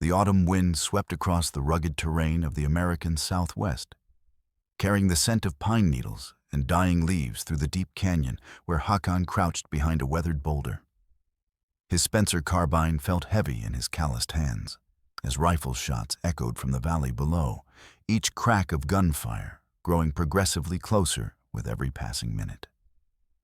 The autumn wind swept across the rugged terrain of the American Southwest, carrying the scent of pine needles and dying leaves through the deep canyon where Hakan crouched behind a weathered boulder. His Spencer carbine felt heavy in his calloused hands, as rifle shots echoed from the valley below, each crack of gunfire growing progressively closer with every passing minute.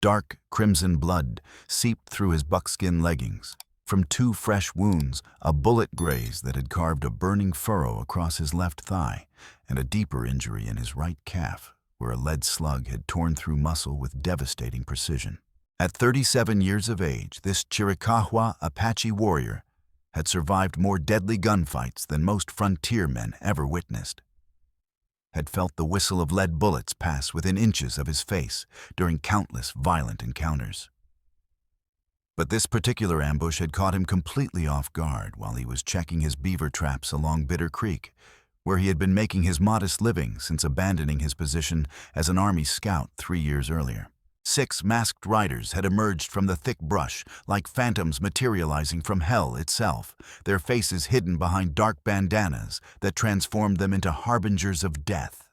Dark crimson blood seeped through his buckskin leggings. From two fresh wounds, a bullet graze that had carved a burning furrow across his left thigh, and a deeper injury in his right calf, where a lead slug had torn through muscle with devastating precision. At 37 years of age, this Chiricahua Apache warrior had survived more deadly gunfights than most frontier men ever witnessed, had felt the whistle of lead bullets pass within inches of his face during countless violent encounters. But this particular ambush had caught him completely off guard while he was checking his beaver traps along Bitter Creek, where he had been making his modest living since abandoning his position as an Army scout 3 years earlier. 6 masked riders had emerged from the thick brush, like phantoms materializing from hell itself, their faces hidden behind dark bandanas that transformed them into harbingers of death.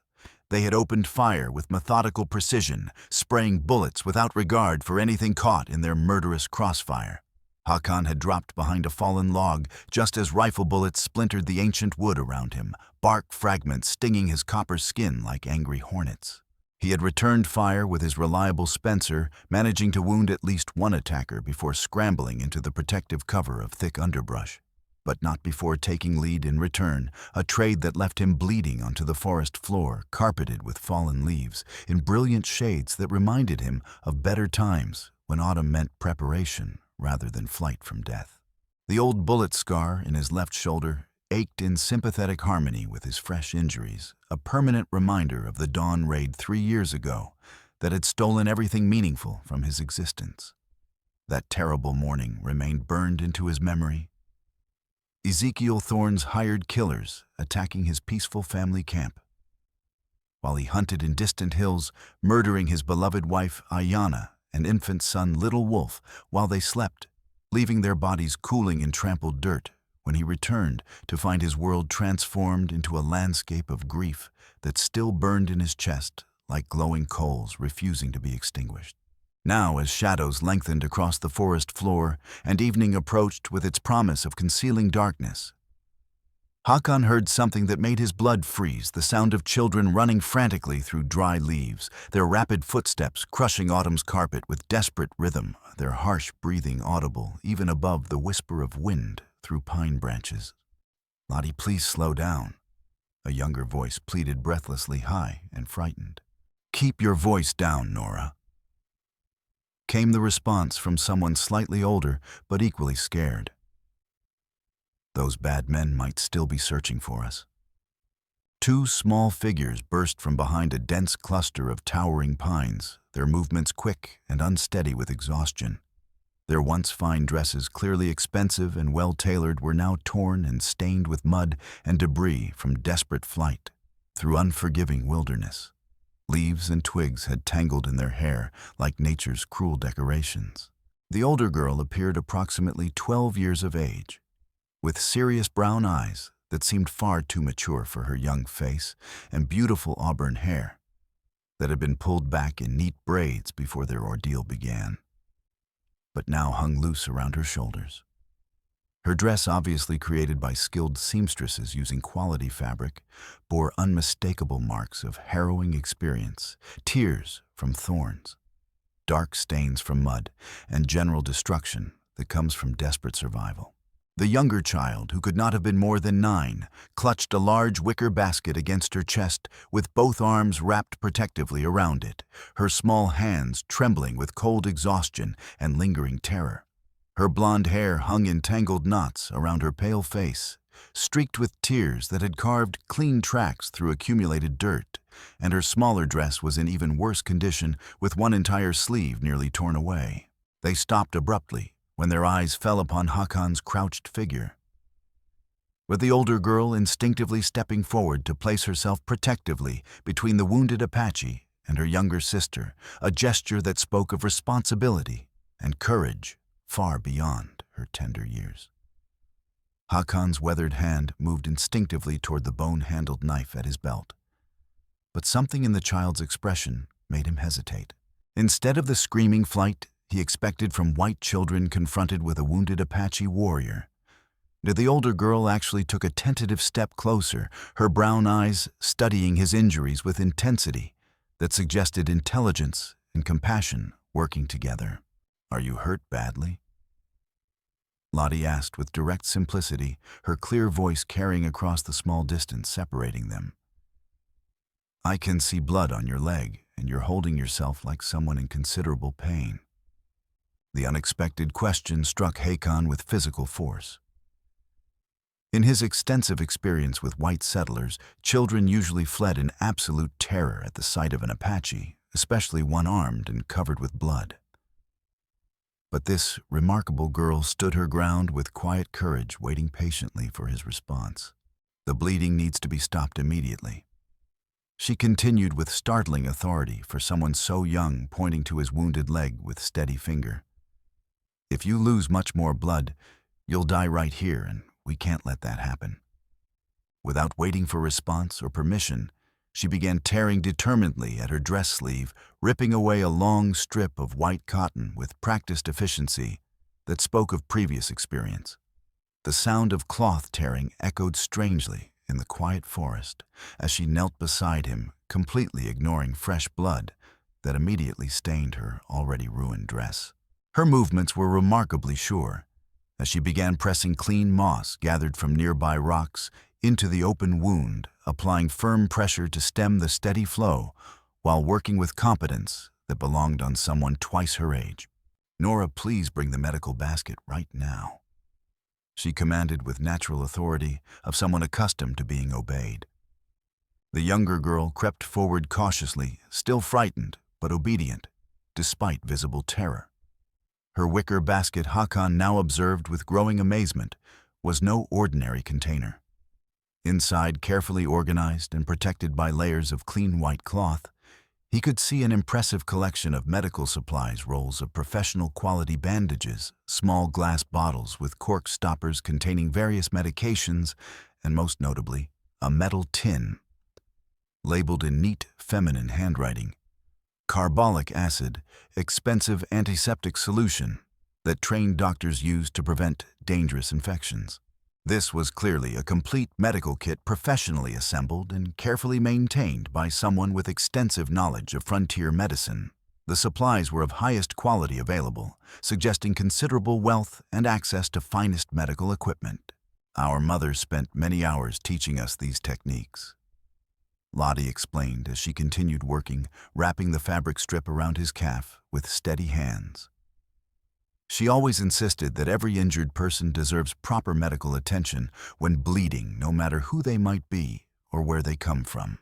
They had opened fire with methodical precision, spraying bullets without regard for anything caught in their murderous crossfire. Hakan had dropped behind a fallen log just as rifle bullets splintered the ancient wood around him, bark fragments stinging his copper skin like angry hornets. He had returned fire with his reliable Spencer, managing to wound at least one attacker before scrambling into the protective cover of thick underbrush. But not before taking lead in return, a trade that left him bleeding onto the forest floor, carpeted with fallen leaves, in brilliant shades that reminded him of better times when autumn meant preparation rather than flight from death. The old bullet scar in his left shoulder ached in sympathetic harmony with his fresh injuries, a permanent reminder of the dawn raid 3 years ago that had stolen everything meaningful from his existence. That terrible morning remained burned into his memory. Ezekiel Thorne's hired killers attacking his peaceful family camp, while he hunted in distant hills, murdering his beloved wife Ayanna and infant son Little Wolf while they slept, leaving their bodies cooling in trampled dirt when he returned to find his world transformed into a landscape of grief that still burned in his chest like glowing coals refusing to be extinguished. Now, as shadows lengthened across the forest floor and evening approached with its promise of concealing darkness, Hakan heard something that made his blood freeze, the sound of children running frantically through dry leaves, their rapid footsteps crushing autumn's carpet with desperate rhythm, their harsh breathing audible even above the whisper of wind through pine branches. "Lottie, please slow down," a younger voice pleaded breathlessly high and frightened. "Keep your voice down, Nora," came the response from someone slightly older but equally scared. "Those bad men might still be searching for us." 2 small figures burst from behind a dense cluster of towering pines, their movements quick and unsteady with exhaustion. Their once fine dresses, clearly expensive and well-tailored, were now torn and stained with mud and debris from desperate flight through unforgiving wilderness. Leaves and twigs had tangled in their hair like nature's cruel decorations. The older girl appeared approximately 12 years of age, with serious brown eyes that seemed far too mature for her young face and beautiful auburn hair that had been pulled back in neat braids before their ordeal began, but now hung loose around her shoulders. Her dress, obviously created by skilled seamstresses using quality fabric, bore unmistakable marks of harrowing experience, tears from thorns, dark stains from mud, and general destruction that comes from desperate survival. The younger child, who could not have been more than 9, clutched a large wicker basket against her chest with both arms wrapped protectively around it, her small hands trembling with cold exhaustion and lingering terror. Her blonde hair hung in tangled knots around her pale face, streaked with tears that had carved clean tracks through accumulated dirt, and her smaller dress was in even worse condition, with one entire sleeve nearly torn away. They stopped abruptly when their eyes fell upon Hakan's crouched figure, with the older girl instinctively stepping forward to place herself protectively between the wounded Apache and her younger sister, a gesture that spoke of responsibility and courage far beyond her tender years. Hakon's weathered hand moved instinctively toward the bone-handled knife at his belt. But something in the child's expression made him hesitate. Instead of the screaming flight he expected from white children confronted with a wounded Apache warrior, the older girl actually took a tentative step closer, her brown eyes studying his injuries with intensity that suggested intelligence and compassion working together. "Are you hurt badly?" Lottie asked with direct simplicity, her clear voice carrying across the small distance separating them. "I can see blood on your leg, and you're holding yourself like someone in considerable pain." The unexpected question struck Hakon with physical force. In his extensive experience with white settlers, children usually fled in absolute terror at the sight of an Apache, especially one armed and covered with blood. But this remarkable girl stood her ground with quiet courage, waiting patiently for his response. "The bleeding needs to be stopped immediately." She continued with startling authority for someone so young, pointing to his wounded leg with steady finger. "If you lose much more blood, you'll die right here, and we can't let that happen." Without waiting for response or permission, she began tearing determinedly at her dress sleeve, ripping away a long strip of white cotton with practiced efficiency that spoke of previous experience. The sound of cloth tearing echoed strangely in the quiet forest as she knelt beside him, completely ignoring fresh blood that immediately stained her already ruined dress. Her movements were remarkably sure, as she began pressing clean moss gathered from nearby rocks into the open wound, applying firm pressure to stem the steady flow while working with competence that belonged on someone twice her age. "Nora, please bring the medical basket right now," she commanded with natural authority of someone accustomed to being obeyed. The younger girl crept forward cautiously, still frightened but obedient, despite visible terror. Her wicker basket, Hakon now observed with growing amazement, was no ordinary container. Inside, carefully organized and protected by layers of clean white cloth, he could see an impressive collection of medical supplies, rolls of professional quality bandages, small glass bottles with cork stoppers containing various medications, and most notably, a metal tin, labeled in neat, feminine handwriting, "Carbolic acid, expensive antiseptic solution that trained doctors use to prevent dangerous infections." This was clearly a complete medical kit professionally assembled and carefully maintained by someone with extensive knowledge of frontier medicine. The supplies were of highest quality available, suggesting considerable wealth and access to finest medical equipment. "Our mother spent many hours teaching us these techniques," Lottie explained as she continued working, wrapping the fabric strip around his calf with steady hands. She always insisted that every injured person deserves proper medical attention when bleeding, no matter who they might be or where they come from.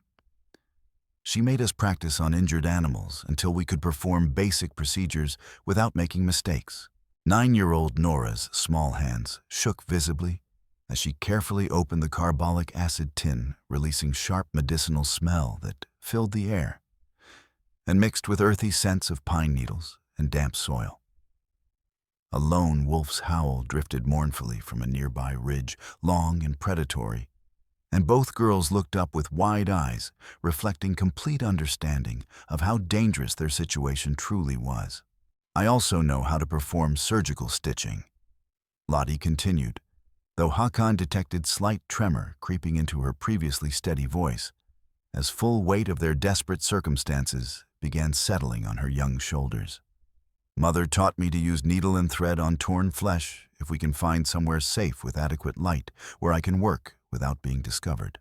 She made us practice on injured animals until we could perform basic procedures without making mistakes. 9-year-old Nora's small hands shook visibly as she carefully opened the carbolic acid tin, releasing sharp medicinal smell that filled the air and mixed with earthy scents of pine needles and damp soil. A lone wolf's howl drifted mournfully from a nearby ridge, long and predatory, and both girls looked up with wide eyes, reflecting complete understanding of how dangerous their situation truly was. "I also know how to perform surgical stitching," Lottie continued, though Hakon detected slight tremor creeping into her previously steady voice, as full weight of their desperate circumstances began settling on her young shoulders. "Mother taught me to use needle and thread on torn flesh if we can find somewhere safe with adequate light where I can work without being discovered."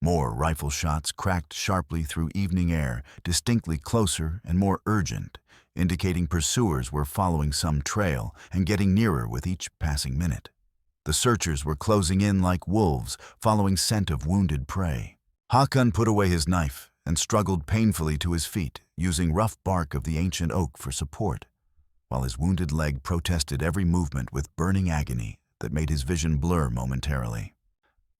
More rifle shots cracked sharply through evening air, distinctly closer and more urgent, indicating pursuers were following some trail and getting nearer with each passing minute. The searchers were closing in like wolves, following scent of wounded prey. Hakon put away his knife and struggled painfully to his feet, using rough bark of the ancient oak for support, while his wounded leg protested every movement with burning agony that made his vision blur momentarily.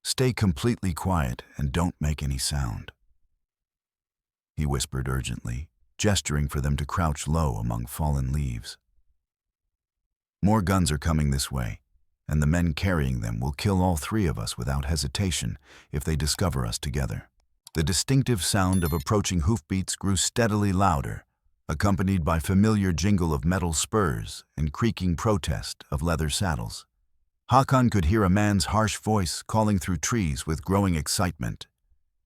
"Stay completely quiet and don't make any sound," he whispered urgently, gesturing for them to crouch low among fallen leaves. "More guns are coming this way. and the men carrying them will kill all three of us without hesitation if they discover us together. The distinctive sound of approaching hoofbeats grew steadily louder, accompanied by familiar jingle of metal spurs and creaking protest of leather saddles. Hakan could hear a man's harsh voice calling through trees with growing excitement.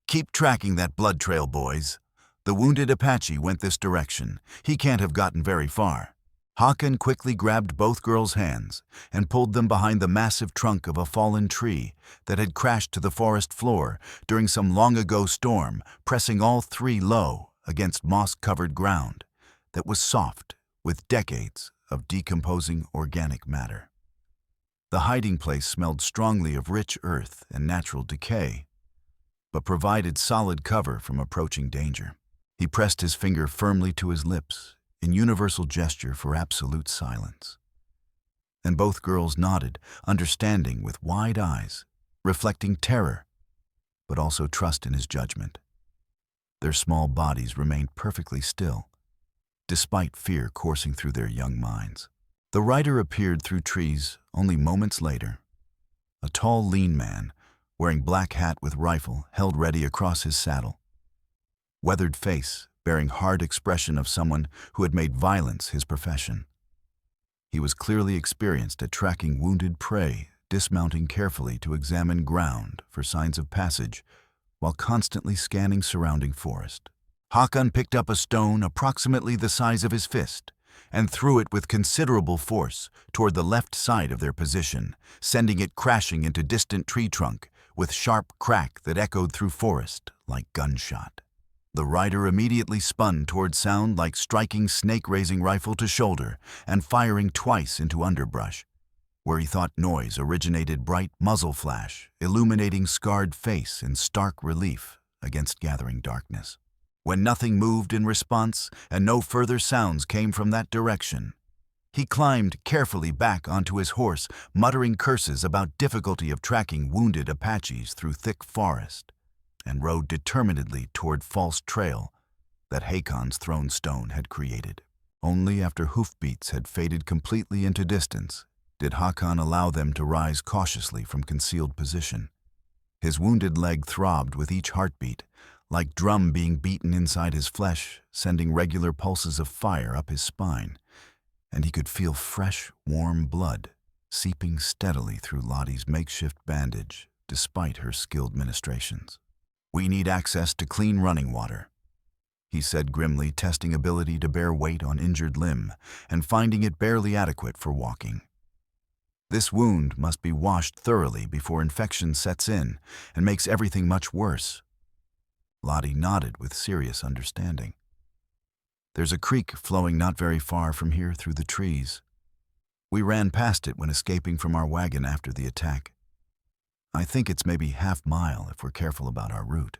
"Keep tracking that blood trail, boys. The wounded Apache went this direction. He can't have gotten very far." Hakan quickly grabbed both girls' hands and pulled them behind the massive trunk of a fallen tree that had crashed to the forest floor during some long-ago storm, pressing all three low against moss-covered ground that was soft with decades of decomposing organic matter. The hiding place smelled strongly of rich earth and natural decay, but provided solid cover from approaching danger. He pressed his finger firmly to his lips in universal gesture for absolute silence. And both girls nodded, understanding with wide eyes, reflecting terror, but also trust in his judgment. Their small bodies remained perfectly still, despite fear coursing through their young minds. The rider appeared through trees only moments later. A tall, lean man, wearing black hat with rifle, held ready across his saddle. Weathered face, bearing hard expression of someone who had made violence his profession. He was clearly experienced at tracking wounded prey, dismounting carefully to examine ground for signs of passage, while constantly scanning surrounding forest. Hakan picked up a stone approximately the size of his fist and threw it with considerable force toward the left side of their position, sending it crashing into distant tree trunk with sharp crack that echoed through forest like gunshot. The rider immediately spun toward sound like striking snake-raising rifle to shoulder and firing twice into underbrush. Where he thought noise originated, bright muzzle flash, illuminating scarred face in stark relief against gathering darkness. When nothing moved in response and no further sounds came from that direction, he climbed carefully back onto his horse, muttering curses about difficulty of tracking wounded Apaches through thick forest, and rode determinedly toward false trail that Hakon's thrown stone had created. Only after hoofbeats had faded completely into distance did Hakan allow them to rise cautiously from concealed position. His wounded leg throbbed with each heartbeat, like drum being beaten inside his flesh, sending regular pulses of fire up his spine, and he could feel fresh, warm blood seeping steadily through Lottie's makeshift bandage despite her skilled ministrations. "We need access to clean running water," he said grimly, testing ability to bear weight on injured limb and finding it barely adequate for walking. "This wound must be washed thoroughly before infection sets in and makes everything much worse." Lottie nodded with serious understanding. "There's a creek flowing not very far from here through the trees. We ran past it when escaping from our wagon after the attack. I think it's maybe half-mile if we're careful about our route."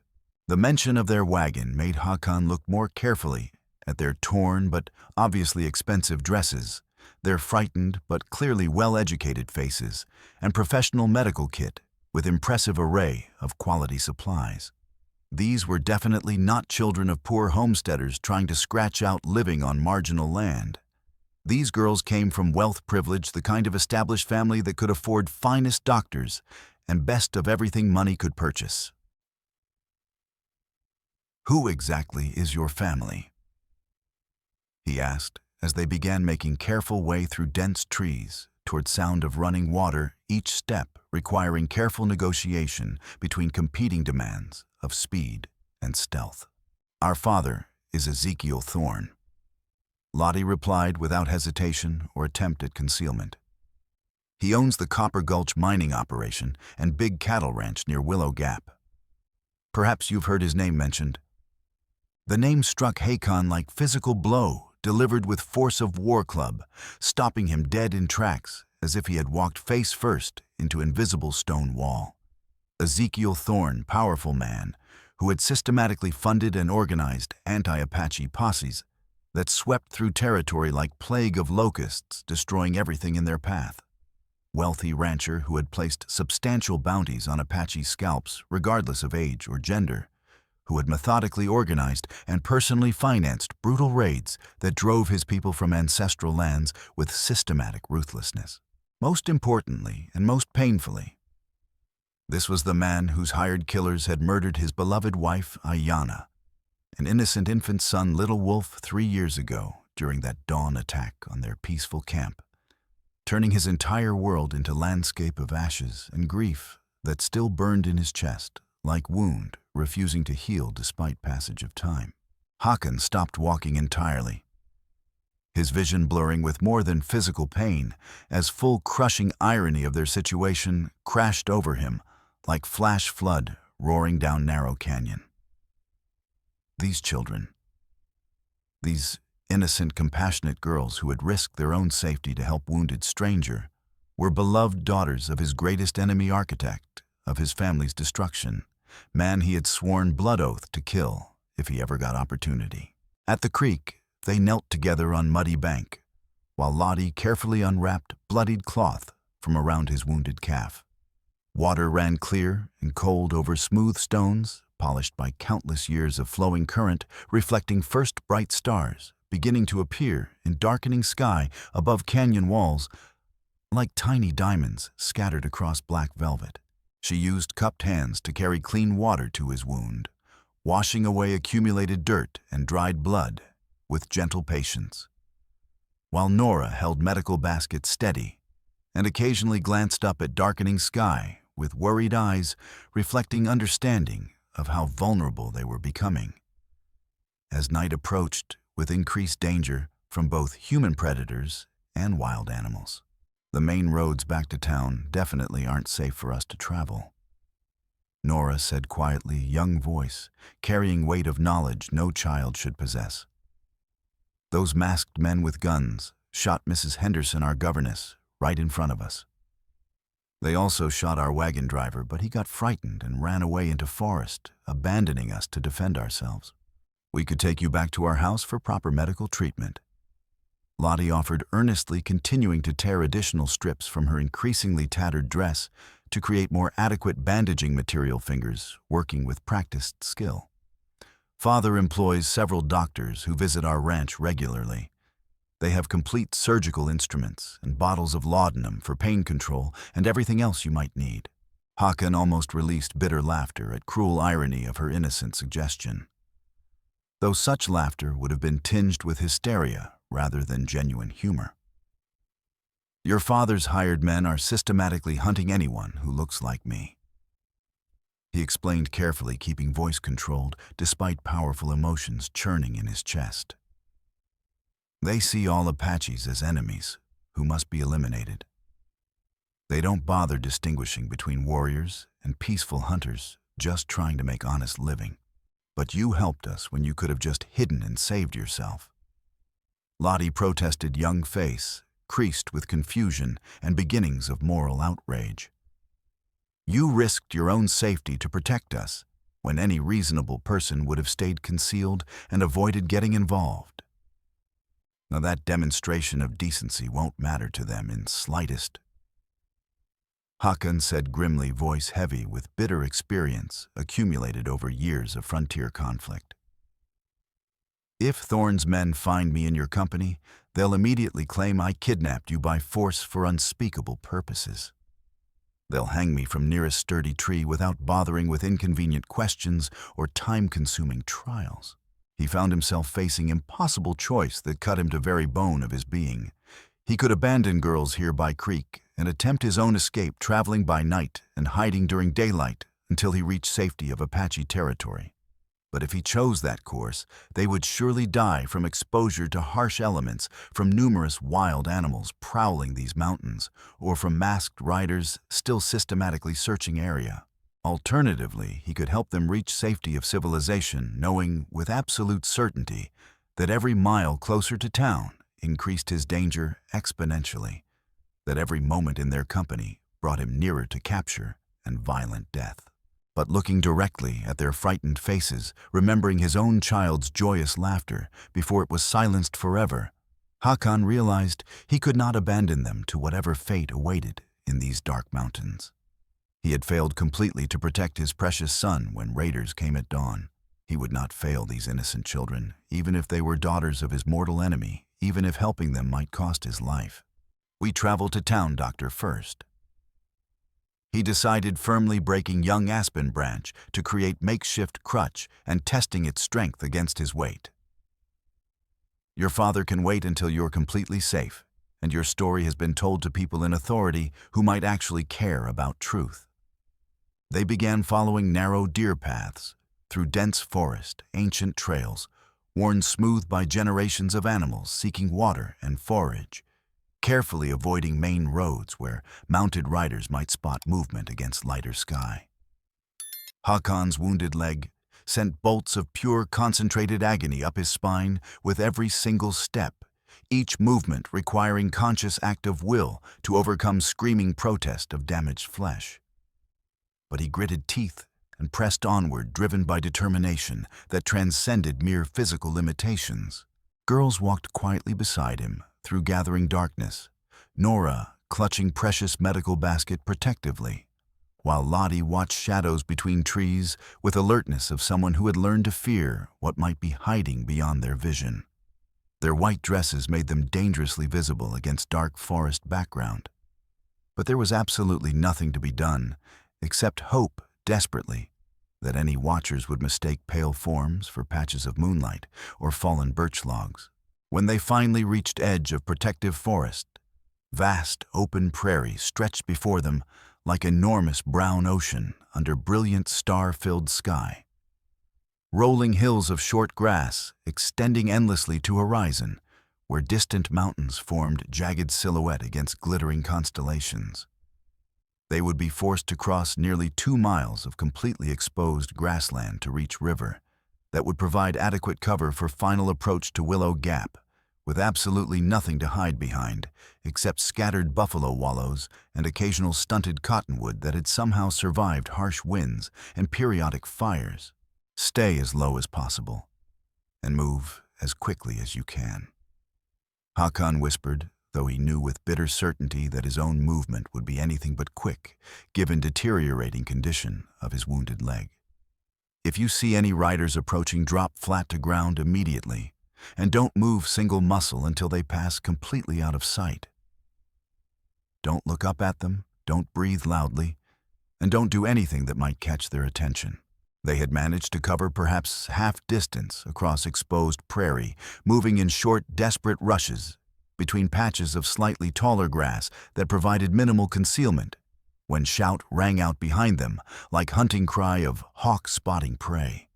The mention of their wagon made Hakan look more carefully at their torn but obviously expensive dresses, their frightened but clearly well-educated faces, and professional medical kit with impressive array of quality supplies. These were definitely not children of poor homesteaders trying to scratch out living on marginal land. These girls came from wealth privilege, the kind of established family that could afford finest doctors and best of everything money could purchase. "Who exactly is your family?" he asked as they began making careful way through dense trees toward sound of running water, each step requiring careful negotiation between competing demands of speed and stealth. "Our father is Ezekiel Thorne," Lottie replied without hesitation or attempt at concealment. "He owns the Copper Gulch mining operation and big cattle ranch near Willow Gap. Perhaps you've heard his name mentioned." The name struck Hakan like physical blow delivered with force of war club, stopping him dead in tracks as if he had walked face first into invisible stone wall. Ezekiel Thorne, powerful man, who had systematically funded and organized anti-Apache posses that swept through territory like plague of locusts, destroying everything in their path. Wealthy rancher who had placed substantial bounties on Apache scalps regardless of age or gender, who had methodically organized and personally financed brutal raids that drove his people from ancestral lands with systematic ruthlessness. Most importantly, and most painfully, this was the man whose hired killers had murdered his beloved wife, Ayanna, an innocent infant son, Little Wolf, 3 years ago during that dawn attack on their peaceful camp, turning his entire world into landscape of ashes and grief that still burned in his chest, like wound refusing to heal despite passage of time. Hakan stopped walking entirely, his vision blurring with more than physical pain as full crushing irony of their situation crashed over him like flash flood roaring down narrow canyon. These children, these innocent, compassionate girls who had risked their own safety to help wounded stranger, were beloved daughters of his greatest enemy, architect of his family's destruction, man he had sworn blood oath to kill if he ever got opportunity. At the creek, they knelt together on muddy bank, while Lottie carefully unwrapped bloodied cloth from around his wounded calf. Water ran clear and cold over smooth stones, polished by countless years of flowing current, reflecting first bright stars, beginning to appear in darkening sky above canyon walls, like tiny diamonds scattered across black velvet. She used cupped hands to carry clean water to his wound, washing away accumulated dirt and dried blood with gentle patience, while Nora held medical baskets steady and occasionally glanced up at darkening sky with worried eyes reflecting understanding of how vulnerable they were becoming. As night approached with increased danger from both human predators and wild animals, the main roads back to town definitely aren't safe for us to travel, Nora said quietly, young voice, carrying weight of knowledge no child should possess. Those masked men with guns shot Mrs. Henderson, our governess, right in front of us. They also shot our wagon driver, but he got frightened and ran away into forest, abandoning us to defend ourselves. We could take you back to our house for proper medical treatment. Lottie offered earnestly, continuing to tear additional strips from her increasingly tattered dress to create more adequate bandaging material, fingers working with practiced skill. Father employs several doctors who visit our ranch regularly. They have complete surgical instruments and bottles of laudanum for pain control and everything else you might need. Hakan almost released bitter laughter at cruel irony of her innocent suggestion, though such laughter would have been tinged with hysteria rather than genuine humor. Your father's hired men are systematically hunting anyone who looks like me, he explained carefully, keeping voice controlled despite powerful emotions churning in his chest. They see all Apaches as enemies who must be eliminated. They don't bother distinguishing between warriors and peaceful hunters just trying to make honest living. But you helped us when you could have just hidden and saved yourself. Lottie protested, young face creased with confusion and beginnings of moral outrage. You risked your own safety to protect us when any reasonable person would have stayed concealed and avoided getting involved. Now that demonstration of decency won't matter to them in slightest. Hakan said grimly, voice heavy with bitter experience accumulated over years of frontier conflict. If Thorne's men find me in your company, they'll immediately claim I kidnapped you by force for unspeakable purposes. They'll hang me from nearest sturdy tree without bothering with inconvenient questions or time-consuming trials. He found himself facing impossible choice that cut him to very bone of his being. He could abandon girls here by creek and attempt his own escape, traveling by night and hiding during daylight until he reached safety of Apache territory. But if he chose that course, they would surely die from exposure to harsh elements from numerous wild animals prowling these mountains, or from masked riders still systematically searching area. Alternatively, he could help them reach safety of civilization, knowing with absolute certainty that every mile closer to town increased his danger exponentially, that every moment in their company brought him nearer to capture and violent death. But looking directly at their frightened faces, remembering his own child's joyous laughter before it was silenced forever, Hakan realized he could not abandon them to whatever fate awaited in these dark mountains. He had failed completely to protect his precious son when raiders came at dawn. He would not fail these innocent children, even if they were daughters of his mortal enemy, even if helping them might cost his life. We travel to Town Doctor first. He decided firmly breaking young aspen branch to create makeshift crutch and testing its strength against his weight. Your father can wait until you're completely safe, and your story has been told to people in authority who might actually care about truth. They began following narrow deer paths through dense forest, ancient trails, worn smooth by generations of animals seeking water and forage, carefully avoiding main roads where mounted riders might spot movement against lighter sky. Hakon's wounded leg sent bolts of pure concentrated agony up his spine with every single step, each movement requiring conscious act of will to overcome screaming protest of damaged flesh. But he gritted teeth and pressed onward, driven by determination that transcended mere physical limitations. Girls walked quietly beside him through gathering darkness, Nora clutching precious medical basket protectively, while Lottie watched shadows between trees with alertness of someone who had learned to fear what might be hiding beyond their vision. Their white dresses made them dangerously visible against dark forest background. But there was absolutely nothing to be done, except hope desperately that any watchers would mistake pale forms for patches of moonlight or fallen birch logs. When they finally reached edge of protective forest, vast open prairie stretched before them like enormous brown ocean under brilliant star-filled sky. Rolling hills of short grass extending endlessly to horizon, where distant mountains formed jagged silhouette against glittering constellations. They would be forced to cross nearly 2 miles of completely exposed grassland to reach river that would provide adequate cover for final approach to Willow Gap, with absolutely nothing to hide behind except scattered buffalo wallows and occasional stunted cottonwood that had somehow survived harsh winds and periodic fires. Stay as low as possible and move as quickly as you can, Hakon whispered, though he knew with bitter certainty that his own movement would be anything but quick, given deteriorating condition of his wounded leg. If you see any riders approaching, drop flat to ground immediately, and don't move single muscle until they pass completely out of sight. Don't look up at them, don't breathe loudly, and don't do anything that might catch their attention. They had managed to cover perhaps half distance across exposed prairie, moving in short, desperate rushes between patches of slightly taller grass that provided minimal concealment, when shout rang out behind them like hunting cry of hawk spotting prey.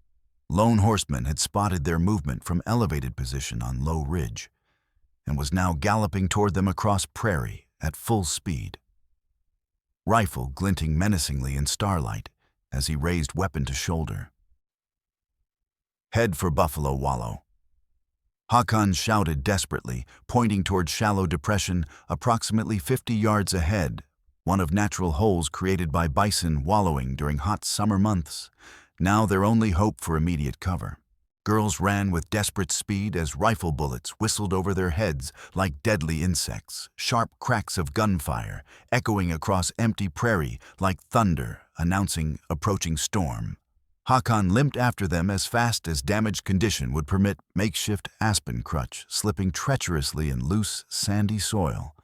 Lone horseman had spotted their movement from elevated position on low ridge and was now galloping toward them across prairie at full speed, rifle glinting menacingly in starlight as he raised weapon to shoulder. Head for Buffalo Wallow, Hakon shouted desperately, pointing toward shallow depression approximately 50 yards ahead, one of natural holes created by bison wallowing during hot summer months, now their only hope for immediate cover. Girls ran with desperate speed as rifle bullets whistled over their heads like deadly insects, sharp cracks of gunfire echoing across empty prairie like thunder announcing approaching storm. Hakon limped after them as fast as damaged condition would permit, makeshift aspen crutch slipping treacherously in loose, sandy soil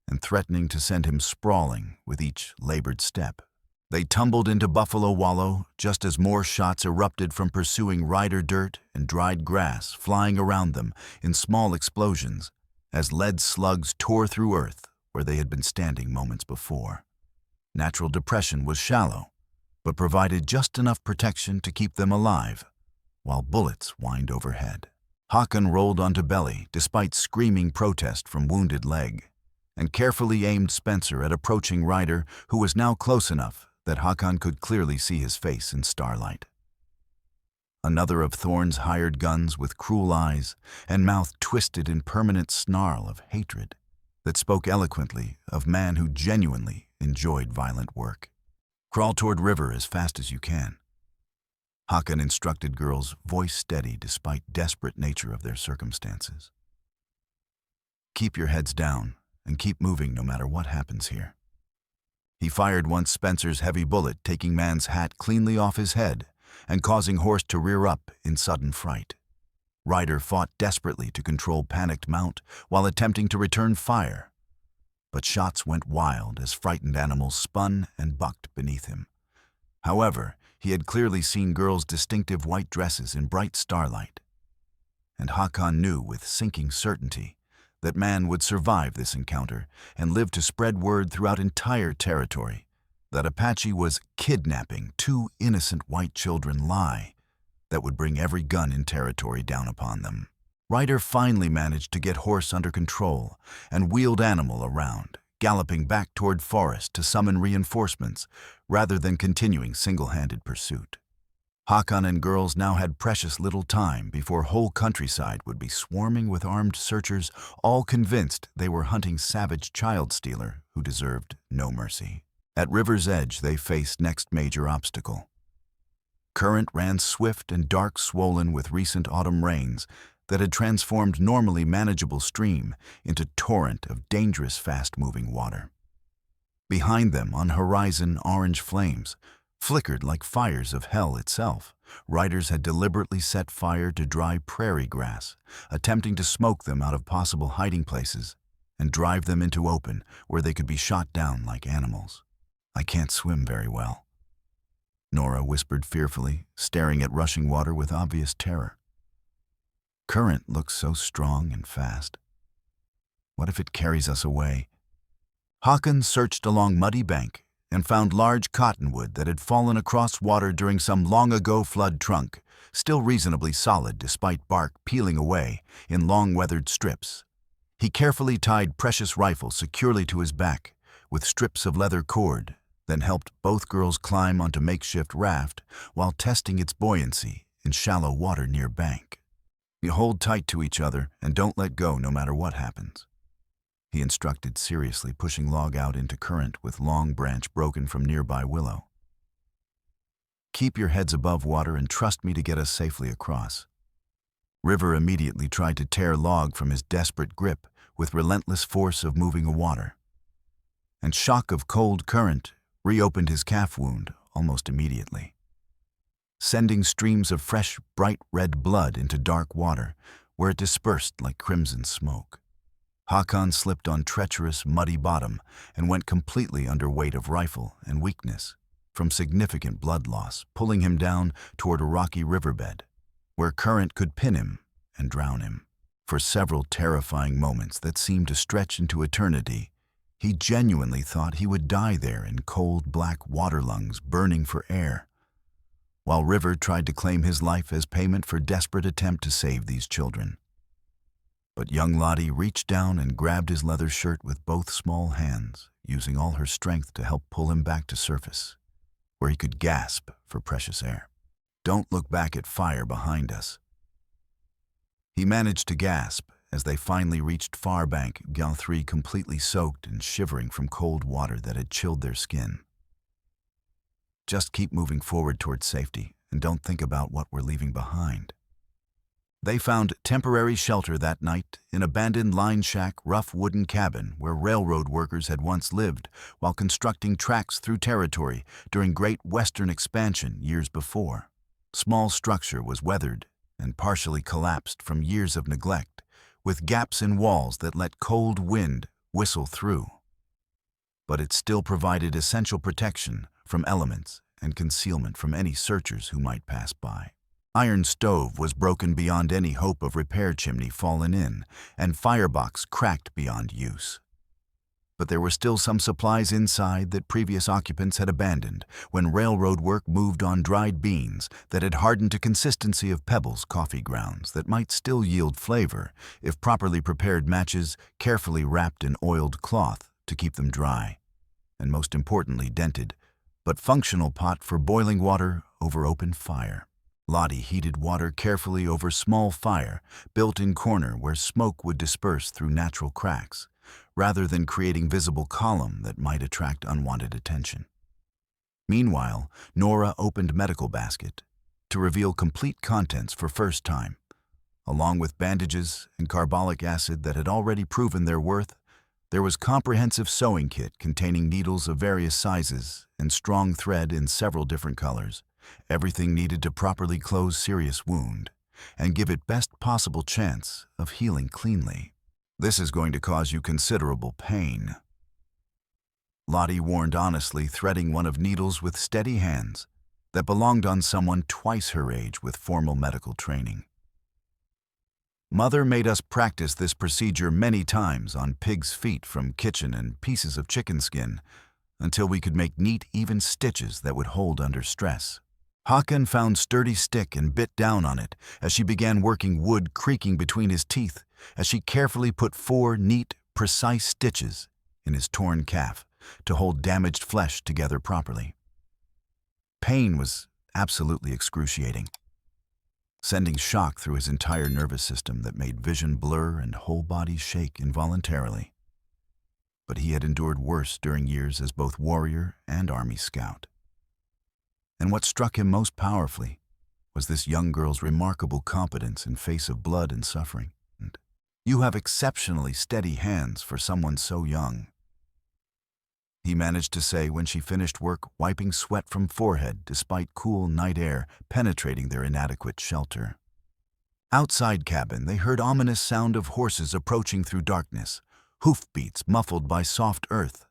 and threatening to send him sprawling with each labored step. They tumbled into Buffalo Wallow just as more shots erupted from pursuing rider dirt and dried grass flying around them in small explosions as lead slugs tore through earth where they had been standing moments before. Natural depression was shallow, but provided just enough protection to keep them alive, while bullets whined overhead. Hakon rolled onto belly despite screaming protest from wounded leg, and carefully aimed Spencer at approaching rider who was now close enough that Hakon could clearly see his face in starlight. Another of Thorne's hired guns with cruel eyes and mouth twisted in permanent snarl of hatred that spoke eloquently of man who genuinely enjoyed violent work. Crawl toward river as fast as you can, Hakon instructed girls, voice steady despite desperate nature of their circumstances. Keep your heads down and keep moving no matter what happens here. He fired once Spencer's heavy bullet, taking man's hat cleanly off his head and causing horse to rear up in sudden fright. Rider fought desperately to control panicked mount while attempting to return fire, but shots went wild as frightened animals spun and bucked beneath him. However, he had clearly seen girls' distinctive white dresses in bright starlight. And Hakan knew with sinking certainty that man would survive this encounter and live to spread word throughout entire territory that Apache was kidnapping two innocent white children that would bring every gun in territory down upon them. Ryder finally managed to get horse under control and wheeled animal around, galloping back toward forest to summon reinforcements rather than continuing single-handed pursuit. Hakan and girls now had precious little time before whole countryside would be swarming with armed searchers, all convinced they were hunting savage child stealer who deserved no mercy. At river's edge, they faced next major obstacle. Current ran swift and dark, swollen with recent autumn rains that had transformed normally manageable stream into torrent of dangerous, fast-moving water. Behind them, on horizon, orange flames flickered like fires of hell itself. Riders had deliberately set fire to dry prairie grass, attempting to smoke them out of possible hiding places and drive them into open where they could be shot down like animals. "I can't swim very well," Nora whispered fearfully, staring at rushing water with obvious terror. "Current looks so strong and fast. What if it carries us away?" Hakan searched along muddy bank and found large cottonwood that had fallen across water during some long-ago flood trunk, still reasonably solid despite bark peeling away in long weathered strips. He carefully tied precious rifle securely to his back with strips of leather cord, then helped both girls climb onto makeshift raft while testing its buoyancy in shallow water near bank. "You hold tight to each other and don't let go no matter what happens," he instructed seriously, pushing log out into current with long branch broken from nearby willow. "Keep your heads above water and trust me to get us safely across." River immediately tried to tear log from his desperate grip with relentless force of moving water. And shock of cold current reopened his calf wound almost immediately, sending streams of fresh, bright red blood into dark water where it dispersed like crimson smoke. Hakan slipped on treacherous, muddy bottom and went completely under weight of rifle and weakness from significant blood loss, pulling him down toward a rocky riverbed where current could pin him and drown him. For several terrifying moments that seemed to stretch into eternity, he genuinely thought he would die there in cold, black water lungs burning for air, while River tried to claim his life as payment for desperate attempt to save these children. But young Lottie reached down and grabbed his leather shirt with both small hands, using all her strength to help pull him back to surface, where he could gasp for precious air. "Don't look back at fire behind us." He managed to gasp as they finally reached far bank, Gal 3 completely soaked and shivering from cold water that had chilled their skin. "Just keep moving forward towards safety and don't think about what we're leaving behind." They found temporary shelter that night in abandoned line shack, rough wooden cabin where railroad workers had once lived while constructing tracks through territory during Great Western expansion years before. Small structure was weathered and partially collapsed from years of neglect, with gaps in walls that let cold wind whistle through. But it still provided essential protection from elements and concealment from any searchers who might pass by. Iron stove was broken beyond any hope of repair, chimney fallen in, and firebox cracked beyond use. But there were still some supplies inside that previous occupants had abandoned when railroad work moved on dried beans that had hardened to consistency of Pebbles coffee grounds that might still yield flavor if properly prepared, matches carefully wrapped in oiled cloth to keep them dry, and most importantly dented, but functional pot for boiling water over open fire. Lottie heated water carefully over small fire built in corner where smoke would disperse through natural cracks, rather than creating visible column that might attract unwanted attention. Meanwhile, Nora opened medical basket to reveal complete contents for first time. Along with bandages and carbolic acid that had already proven their worth, there was comprehensive sewing kit containing needles of various sizes and strong thread in several different colors, everything needed to properly close serious wound and give it best possible chance of healing cleanly. "This is going to cause you considerable pain," Lottie warned honestly, threading one of needles with steady hands that belonged on someone twice her age with formal medical training. Mother made us practice this procedure many times on pig's feet from kitchen and pieces of chicken skin until we could make neat, even stitches that would hold under stress. Hakan found sturdy stick and bit down on it as she began working, wood creaking between his teeth as she carefully put 4 neat, precise stitches in his torn calf to hold damaged flesh together properly. Pain was absolutely excruciating, sending shock through his entire nervous system that made vision blur and whole body shake involuntarily. But he had endured worse during years as both warrior and Army scout. And what struck him most powerfully was this young girl's remarkable competence in face of blood and suffering. And you have exceptionally steady hands for someone so young, he managed to say when she finished work, wiping sweat from forehead despite cool night air penetrating their inadequate shelter. Outside cabin, they heard ominous sound of horses approaching through darkness, hoofbeats muffled by soft earth,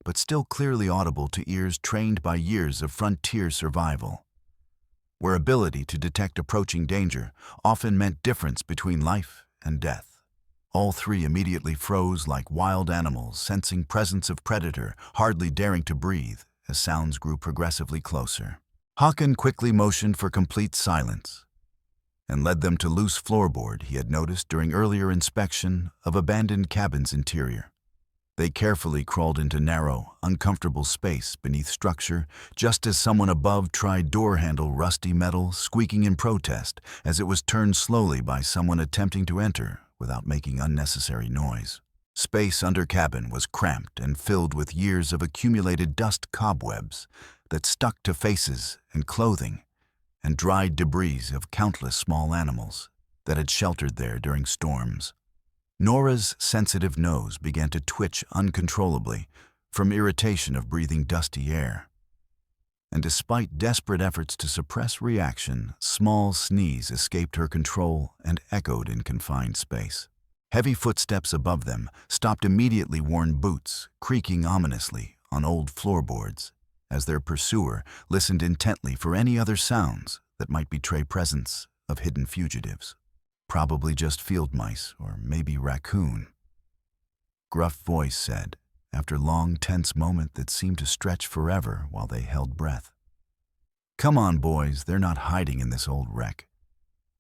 but still clearly audible to ears trained by years of frontier survival, where ability to detect approaching danger often meant difference between life and death. All 3 immediately froze like wild animals, sensing presence of predator, hardly daring to breathe as sounds grew progressively closer. Hakan quickly motioned for complete silence and led them to loose floorboard he had noticed during earlier inspection of abandoned cabin's interior. They carefully crawled into narrow, uncomfortable space beneath structure just as someone above tried door handle rusty metal, squeaking in protest as it was turned slowly by someone attempting to enter without making unnecessary noise. Space under cabin was cramped and filled with years of accumulated dust cobwebs that stuck to faces and clothing, and dried debris of countless small animals that had sheltered there during storms. Nora's sensitive nose began to twitch uncontrollably from irritation of breathing dusty air. And despite desperate efforts to suppress reaction, small sneeze escaped her control and echoed in confined space. Heavy footsteps above them stopped immediately, worn boots creaking ominously on old floorboards as their pursuer listened intently for any other sounds that might betray presence of hidden fugitives. Probably just field mice or maybe raccoon, gruff voice said, after long, tense moment that seemed to stretch forever while they held breath. Come on, boys, they're not hiding in this old wreck.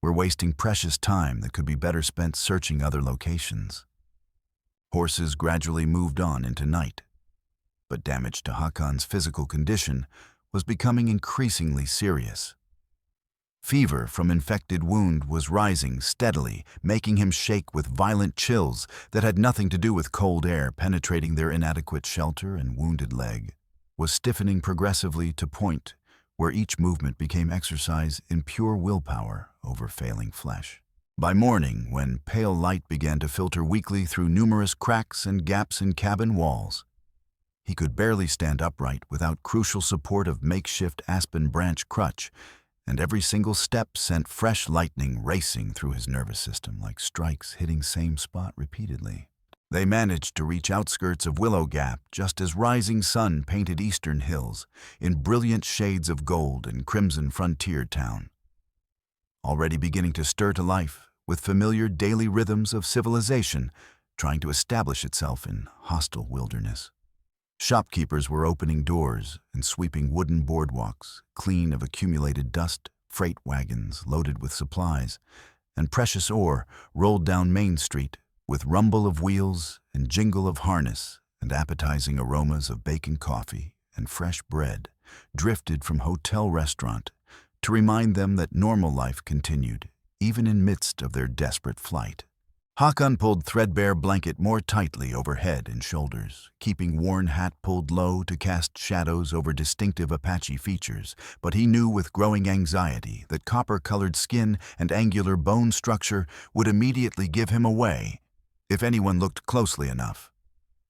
We're wasting precious time that could be better spent searching other locations. Horses gradually moved on into night, but damage to Hakan's physical condition was becoming increasingly serious. Fever from infected wound was rising steadily, making him shake with violent chills that had nothing to do with cold air penetrating their inadequate shelter, and wounded leg was stiffening progressively to point where each movement became exercise in pure willpower over failing flesh. By morning, when pale light began to filter weakly through numerous cracks and gaps in cabin walls, he could barely stand upright without crucial support of makeshift aspen branch crutch, and every single step sent fresh lightning racing through his nervous system like strikes hitting same spot repeatedly. They managed to reach outskirts of Willow Gap just as rising sun painted eastern hills in brilliant shades of gold and crimson frontier town, already beginning to stir to life with familiar daily rhythms of civilization trying to establish itself in hostile wilderness. Shopkeepers were opening doors and sweeping wooden boardwalks clean of accumulated dust, freight wagons loaded with supplies, and precious ore rolled down Main Street with rumble of wheels and jingle of harness, and appetizing aromas of baking coffee and fresh bread drifted from hotel restaurant to remind them that normal life continued, even in midst of their desperate flight. Hakan pulled threadbare blanket more tightly over head and shoulders, keeping worn hat pulled low to cast shadows over distinctive Apache features, but he knew with growing anxiety that copper-colored skin and angular bone structure would immediately give him away if anyone looked closely enough.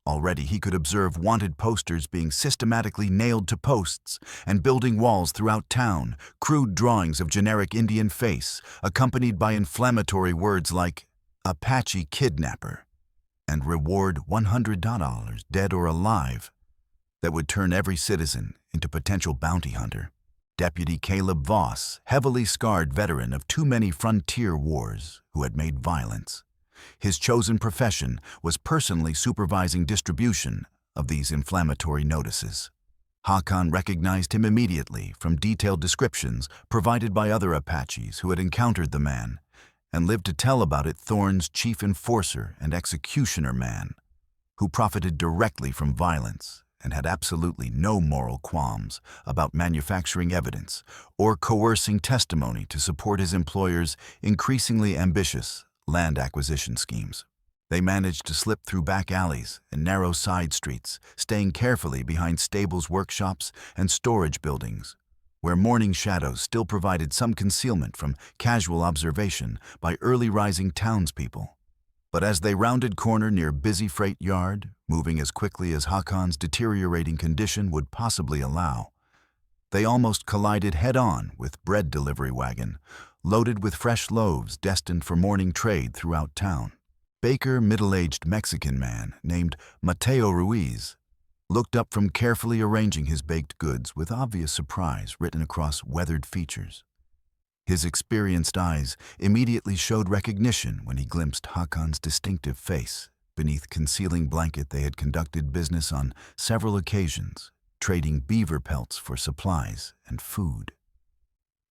Already he could observe wanted posters being systematically nailed to posts and building walls throughout town, crude drawings of generic Indian face, accompanied by inflammatory words like Apache kidnapper and reward $100 dead or alive that would turn every citizen into potential bounty hunter. Deputy Caleb Voss, heavily scarred veteran of too many frontier wars who had made violence. His chosen profession was personally supervising distribution of these inflammatory notices. Hakan recognized him immediately from detailed descriptions provided by other Apaches who had encountered the man, and lived to tell about it Thorne's chief enforcer and executioner man, who profited directly from violence and had absolutely no moral qualms about manufacturing evidence or coercing testimony to support his employer's increasingly ambitious land acquisition schemes. They managed to slip through back alleys and narrow side streets, staying carefully behind stables, workshops, and storage buildings, where morning shadows still provided some concealment from casual observation by early rising townspeople. But as they rounded corner near busy freight yard, moving as quickly as Hakan's deteriorating condition would possibly allow, they almost collided head-on with bread delivery wagon, loaded with fresh loaves destined for morning trade throughout town. Baker, middle-aged Mexican man named Mateo Ruiz, looked up from carefully arranging his baked goods with obvious surprise written across weathered features. His experienced eyes immediately showed recognition when he glimpsed Hakan's distinctive face beneath concealing blanket. They had conducted business on several occasions, trading beaver pelts for supplies and food.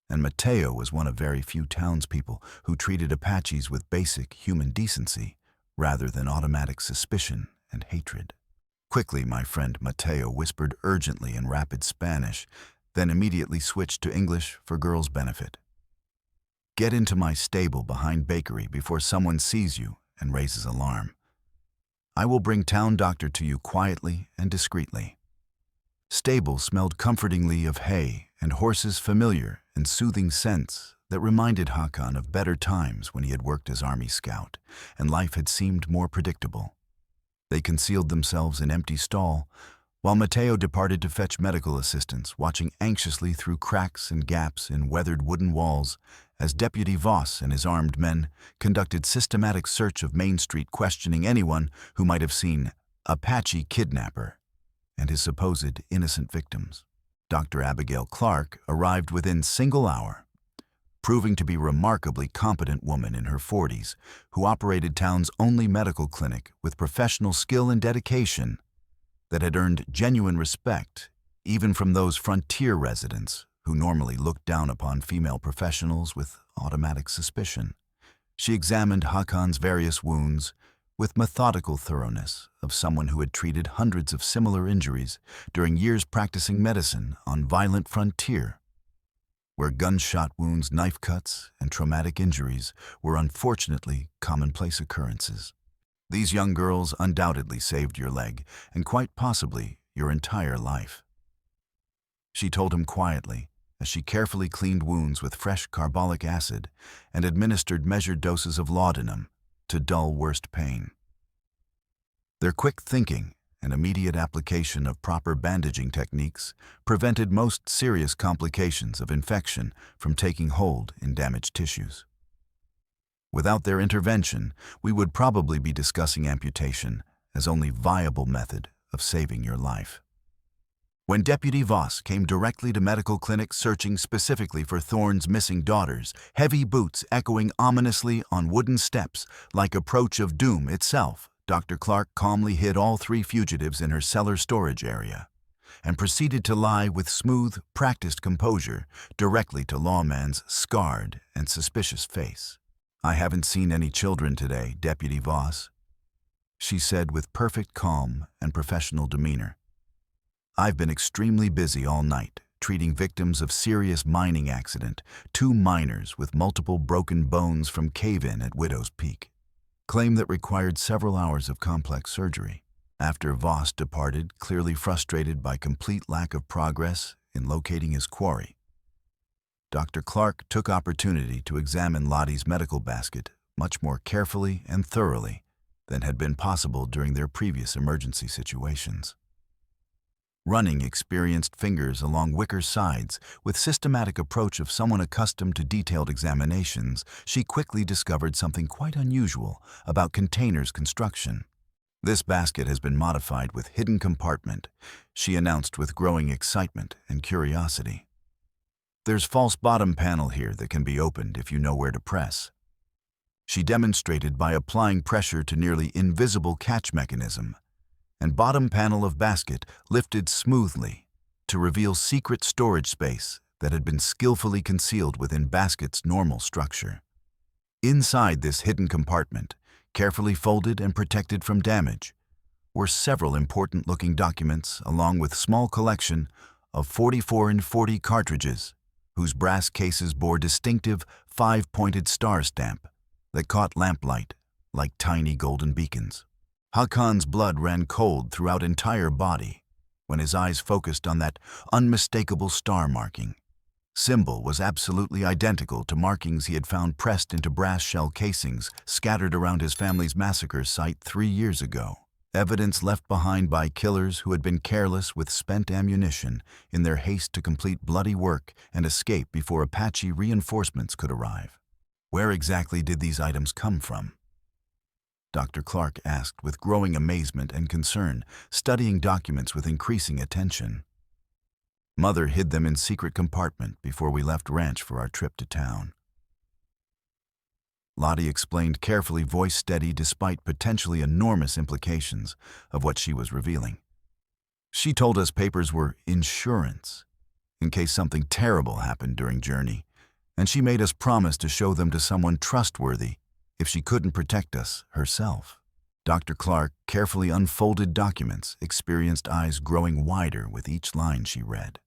And Mateo was one of very few townspeople who treated Apaches with basic human decency rather than automatic suspicion and hatred. "Quickly," my friend Mateo whispered urgently in rapid Spanish, then immediately switched to English for girls' benefit. "Get into my stable behind bakery before someone sees you and raises alarm. I will bring town doctor to you quietly and discreetly." Stable smelled comfortingly of hay and horses' familiar and soothing scents that reminded Hakan of better times when he had worked as Army scout and life had seemed more predictable. They concealed themselves in empty stall, while Mateo departed to fetch medical assistance, watching anxiously through cracks and gaps in weathered wooden walls as Deputy Voss and his armed men conducted systematic search of Main Street, questioning anyone who might have seen Apache kidnapper and his supposed innocent victims. Dr. Abigail Clark arrived within single hour, proving to be a remarkably competent woman in her 40s who operated town's only medical clinic with professional skill and dedication that had earned genuine respect even from those frontier residents who normally looked down upon female professionals with automatic suspicion. She examined Hakan's various wounds with methodical thoroughness of someone who had treated hundreds of similar injuries during years practicing medicine on violent frontier, where gunshot wounds, knife cuts, and traumatic injuries were unfortunately commonplace occurrences. "These young girls undoubtedly saved your leg, and quite possibly your entire life," she told him quietly as she carefully cleaned wounds with fresh carbolic acid and administered measured doses of laudanum to dull worst pain. Their quick thinking and immediate application of proper bandaging techniques prevented most serious complications of infection from taking hold in damaged tissues. Without their intervention, we would probably be discussing amputation as only viable method of saving your life. When Deputy Voss came directly to medical clinic searching specifically for Thorne's missing daughters, heavy boots echoing ominously on wooden steps like approach of doom itself, Dr. Clark calmly hid all three fugitives in her cellar storage area and proceeded to lie with smooth, practiced composure directly to Lawman's scarred and suspicious face. "I haven't seen any children today, Deputy Voss," she said with perfect calm and professional demeanor. "I've been extremely busy all night, treating victims of serious mining accident, 2 miners with multiple broken bones from cave-in at Widow's Peak. Claim that required several hours of complex surgery." After Voss departed, clearly frustrated by complete lack of progress in locating his quarry, Dr. Clark took opportunity to examine Lottie's medical basket much more carefully and thoroughly than had been possible during their previous emergency situations. Running experienced fingers along wicker sides with systematic approach of someone accustomed to detailed examinations, she quickly discovered something quite unusual about container's construction. This basket has been modified with hidden compartment, she announced with growing excitement and curiosity. There's false bottom panel here that can be opened if you know where to press. She demonstrated by applying pressure to nearly invisible catch mechanism, and bottom panel of basket lifted smoothly to reveal secret storage space that had been skillfully concealed within basket's normal structure. Inside this hidden compartment, carefully folded and protected from damage, were several important-looking documents along with small collection of 44 and 40 cartridges, whose brass cases bore distinctive 5-pointed star stamp that caught lamplight like tiny golden beacons. Hakon's blood ran cold throughout entire body when his eyes focused on that unmistakable star marking. Symbol was absolutely identical to markings he had found pressed into brass shell casings scattered around his family's massacre site 3 years ago. Evidence left behind by killers who had been careless with spent ammunition in their haste to complete bloody work and escape before Apache reinforcements could arrive. Where exactly did these items come from? Dr. Clark asked with growing amazement and concern, studying documents with increasing attention. Mother hid them in secret compartment before we left ranch for our trip to town. Lottie explained carefully, voice steady despite potentially enormous implications of what she was revealing. She told us papers were insurance, in case something terrible happened during journey, and she made us promise to show them to someone trustworthy if she couldn't protect us herself. Dr. Clark carefully unfolded documents, experienced eyes growing wider with each line she read.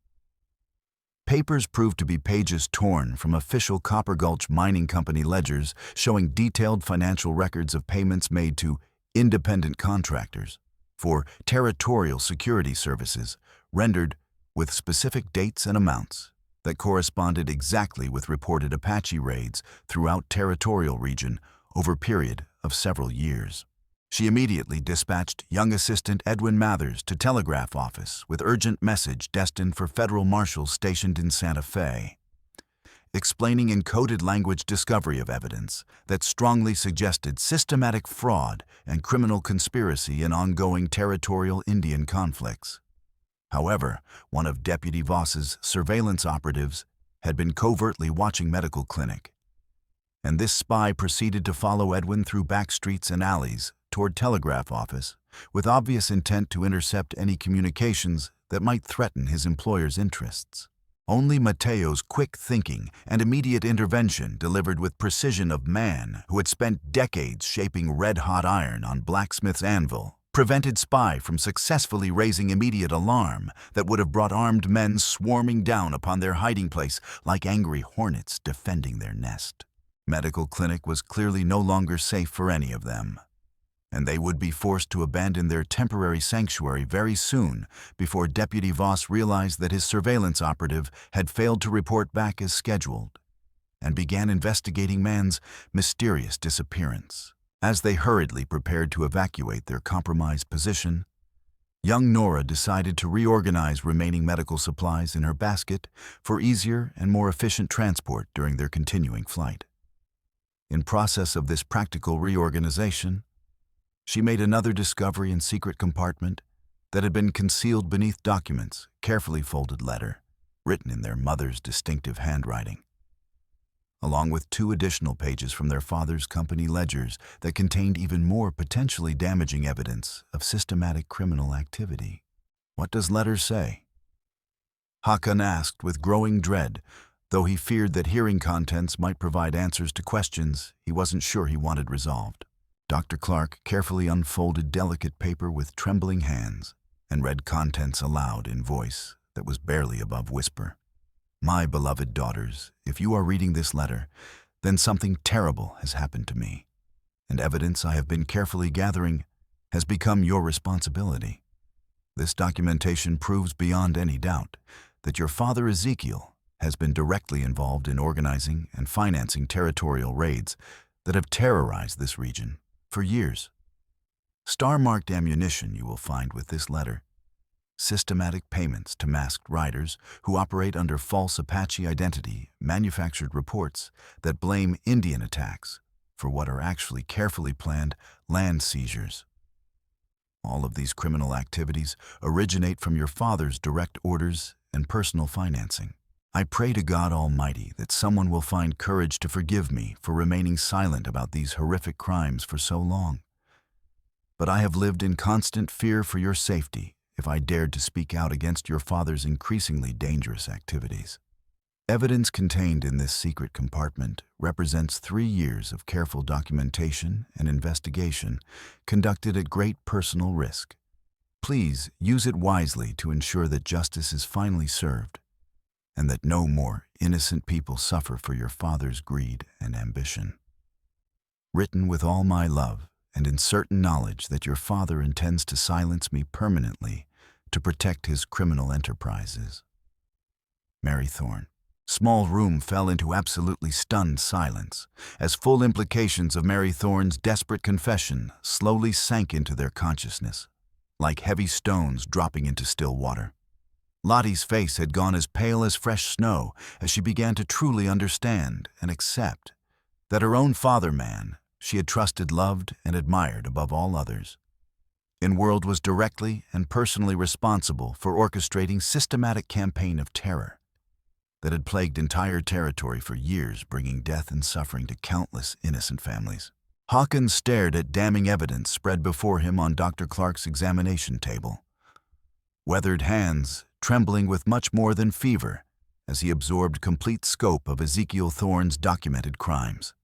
Papers proved to be pages torn from official Copper Gulch Mining Company ledgers showing detailed financial records of payments made to independent contractors for territorial security services rendered with specific dates and amounts that corresponded exactly with reported Apache raids throughout territorial region over a period of several years. She immediately dispatched young assistant Edwin Mathers to telegraph office with urgent message destined for federal marshals stationed in Santa Fe, explaining in coded language discovery of evidence that strongly suggested systematic fraud and criminal conspiracy in ongoing territorial Indian conflicts. However, one of Deputy Voss's surveillance operatives had been covertly watching medical clinic, and this spy proceeded to follow Edwin through back streets and alleys toward telegraph office, with obvious intent to intercept any communications that might threaten his employer's interests. Only Mateo's quick thinking and immediate intervention, delivered with precision of man who had spent decades shaping red-hot iron on blacksmith's anvil, prevented spy from successfully raising immediate alarm that would have brought armed men swarming down upon their hiding place like angry hornets defending their nest. Medical clinic was clearly no longer safe for any of them, and they would be forced to abandon their temporary sanctuary very soon before Deputy Voss realized that his surveillance operative had failed to report back as scheduled and began investigating man's mysterious disappearance. As they hurriedly prepared to evacuate their compromised position, young Nora decided to reorganize remaining medical supplies in her basket for easier and more efficient transport during their continuing flight. In process of this practical reorganization, she made another discovery in secret compartment that had been concealed beneath documents, carefully folded letter, written in their mother's distinctive handwriting, along with 2 additional pages from their father's company ledgers that contained even more potentially damaging evidence of systematic criminal activity. What does letter say? Hakon asked with growing dread, though he feared that hearing contents might provide answers to questions he wasn't sure he wanted resolved. Dr. Clark carefully unfolded delicate paper with trembling hands and read contents aloud in voice that was barely above whisper. My beloved daughters, if you are reading this letter, then something terrible has happened to me, and evidence I have been carefully gathering has become your responsibility. This documentation proves beyond any doubt that your father Ezekiel has been directly involved in organizing and financing territorial raids that have terrorized this region for years. Star-marked ammunition you will find with this letter. Systematic payments to masked riders who operate under false Apache identity, manufactured reports that blame Indian attacks for what are actually carefully planned land seizures. All of these criminal activities originate from your father's direct orders and personal financing. I pray to God Almighty that someone will find courage to forgive me for remaining silent about these horrific crimes for so long. But I have lived in constant fear for your safety if I dared to speak out against your father's increasingly dangerous activities. Evidence contained in this secret compartment represents 3 years of careful documentation and investigation conducted at great personal risk. Please use it wisely to ensure that justice is finally served and that no more innocent people suffer for your father's greed and ambition. Written with all my love and in certain knowledge that your father intends to silence me permanently to protect his criminal enterprises. Mary Thorne. Small room fell into absolutely stunned silence as full implications of Mary Thorne's desperate confession slowly sank into their consciousness, like heavy stones dropping into still water. Lottie's face had gone as pale as fresh snow as she began to truly understand and accept that her own father-man she had trusted, loved, and admired above all others, in-world was directly and personally responsible for orchestrating systematic campaign of terror that had plagued entire territory for years, bringing death and suffering to countless innocent families. Hawkins stared at damning evidence spread before him on Dr. Clark's examination table, weathered hands trembling with much more than fever as he absorbed complete scope of Ezekiel Thorne's documented crimes.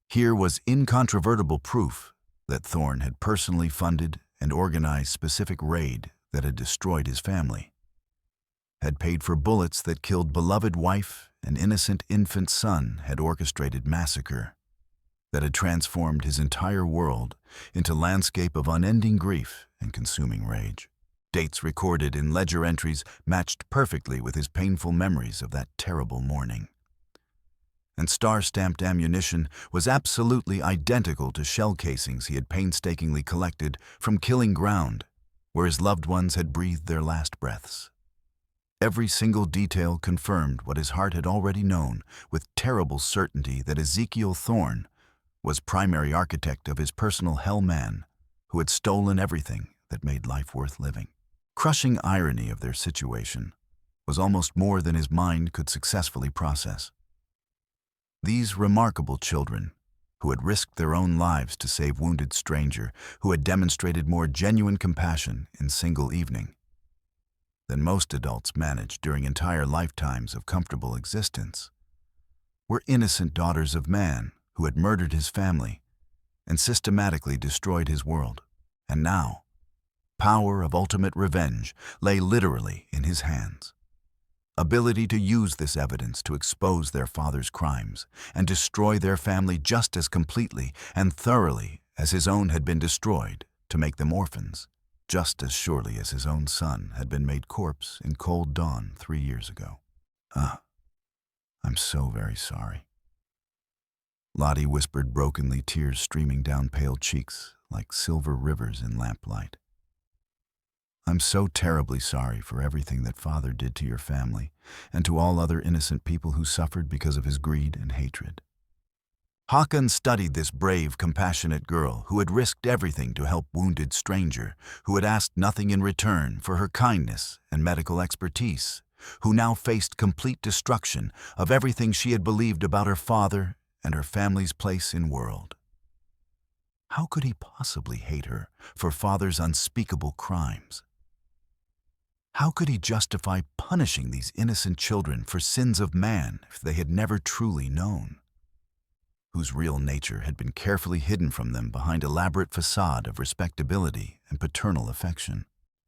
Here was incontrovertible proof that Thorne had personally funded and organized specific raid that had destroyed his family, had paid for bullets that killed beloved wife and innocent infant son, had orchestrated massacre that had transformed his entire world into landscape of unending grief and consuming rage. Dates recorded in ledger entries matched perfectly with his painful memories of that terrible morning. And star-stamped ammunition was absolutely identical to shell casings he had painstakingly collected from killing ground, where his loved ones had breathed their last breaths. Every single detail confirmed what his heart had already known with terrible certainty, that Ezekiel Thorne was primary architect of his personal hell man who had stolen everything that made life worth living. Crushing irony of their situation was almost more than his mind could successfully process. These remarkable children, who had risked their own lives to save wounded stranger, who had demonstrated more genuine compassion in single evening than most adults manage during entire lifetimes of comfortable existence, were innocent daughters of man who had murdered his family and systematically destroyed his world. And now, power of ultimate revenge lay literally in his hands. Ability to use this evidence to expose their father's crimes and destroy their family just as completely and thoroughly as his own had been destroyed, to make them orphans, just as surely as his own son had been made corpse in cold dawn 3 years ago. I'm so very sorry. Lottie whispered brokenly, tears streaming down pale cheeks like silver rivers in lamplight. I'm so terribly sorry for everything that Father did to your family and to all other innocent people who suffered because of his greed and hatred. Hawkins studied this brave, compassionate girl who had risked everything to help wounded stranger, who had asked nothing in return for her kindness and medical expertise, who now faced complete destruction of everything she had believed about her father and her family's place in world. How could he possibly hate her for Father's unspeakable crimes? How could he justify punishing these innocent children for sins of man if they had never truly known, whose real nature had been carefully hidden from them behind elaborate facade of respectability and paternal affection?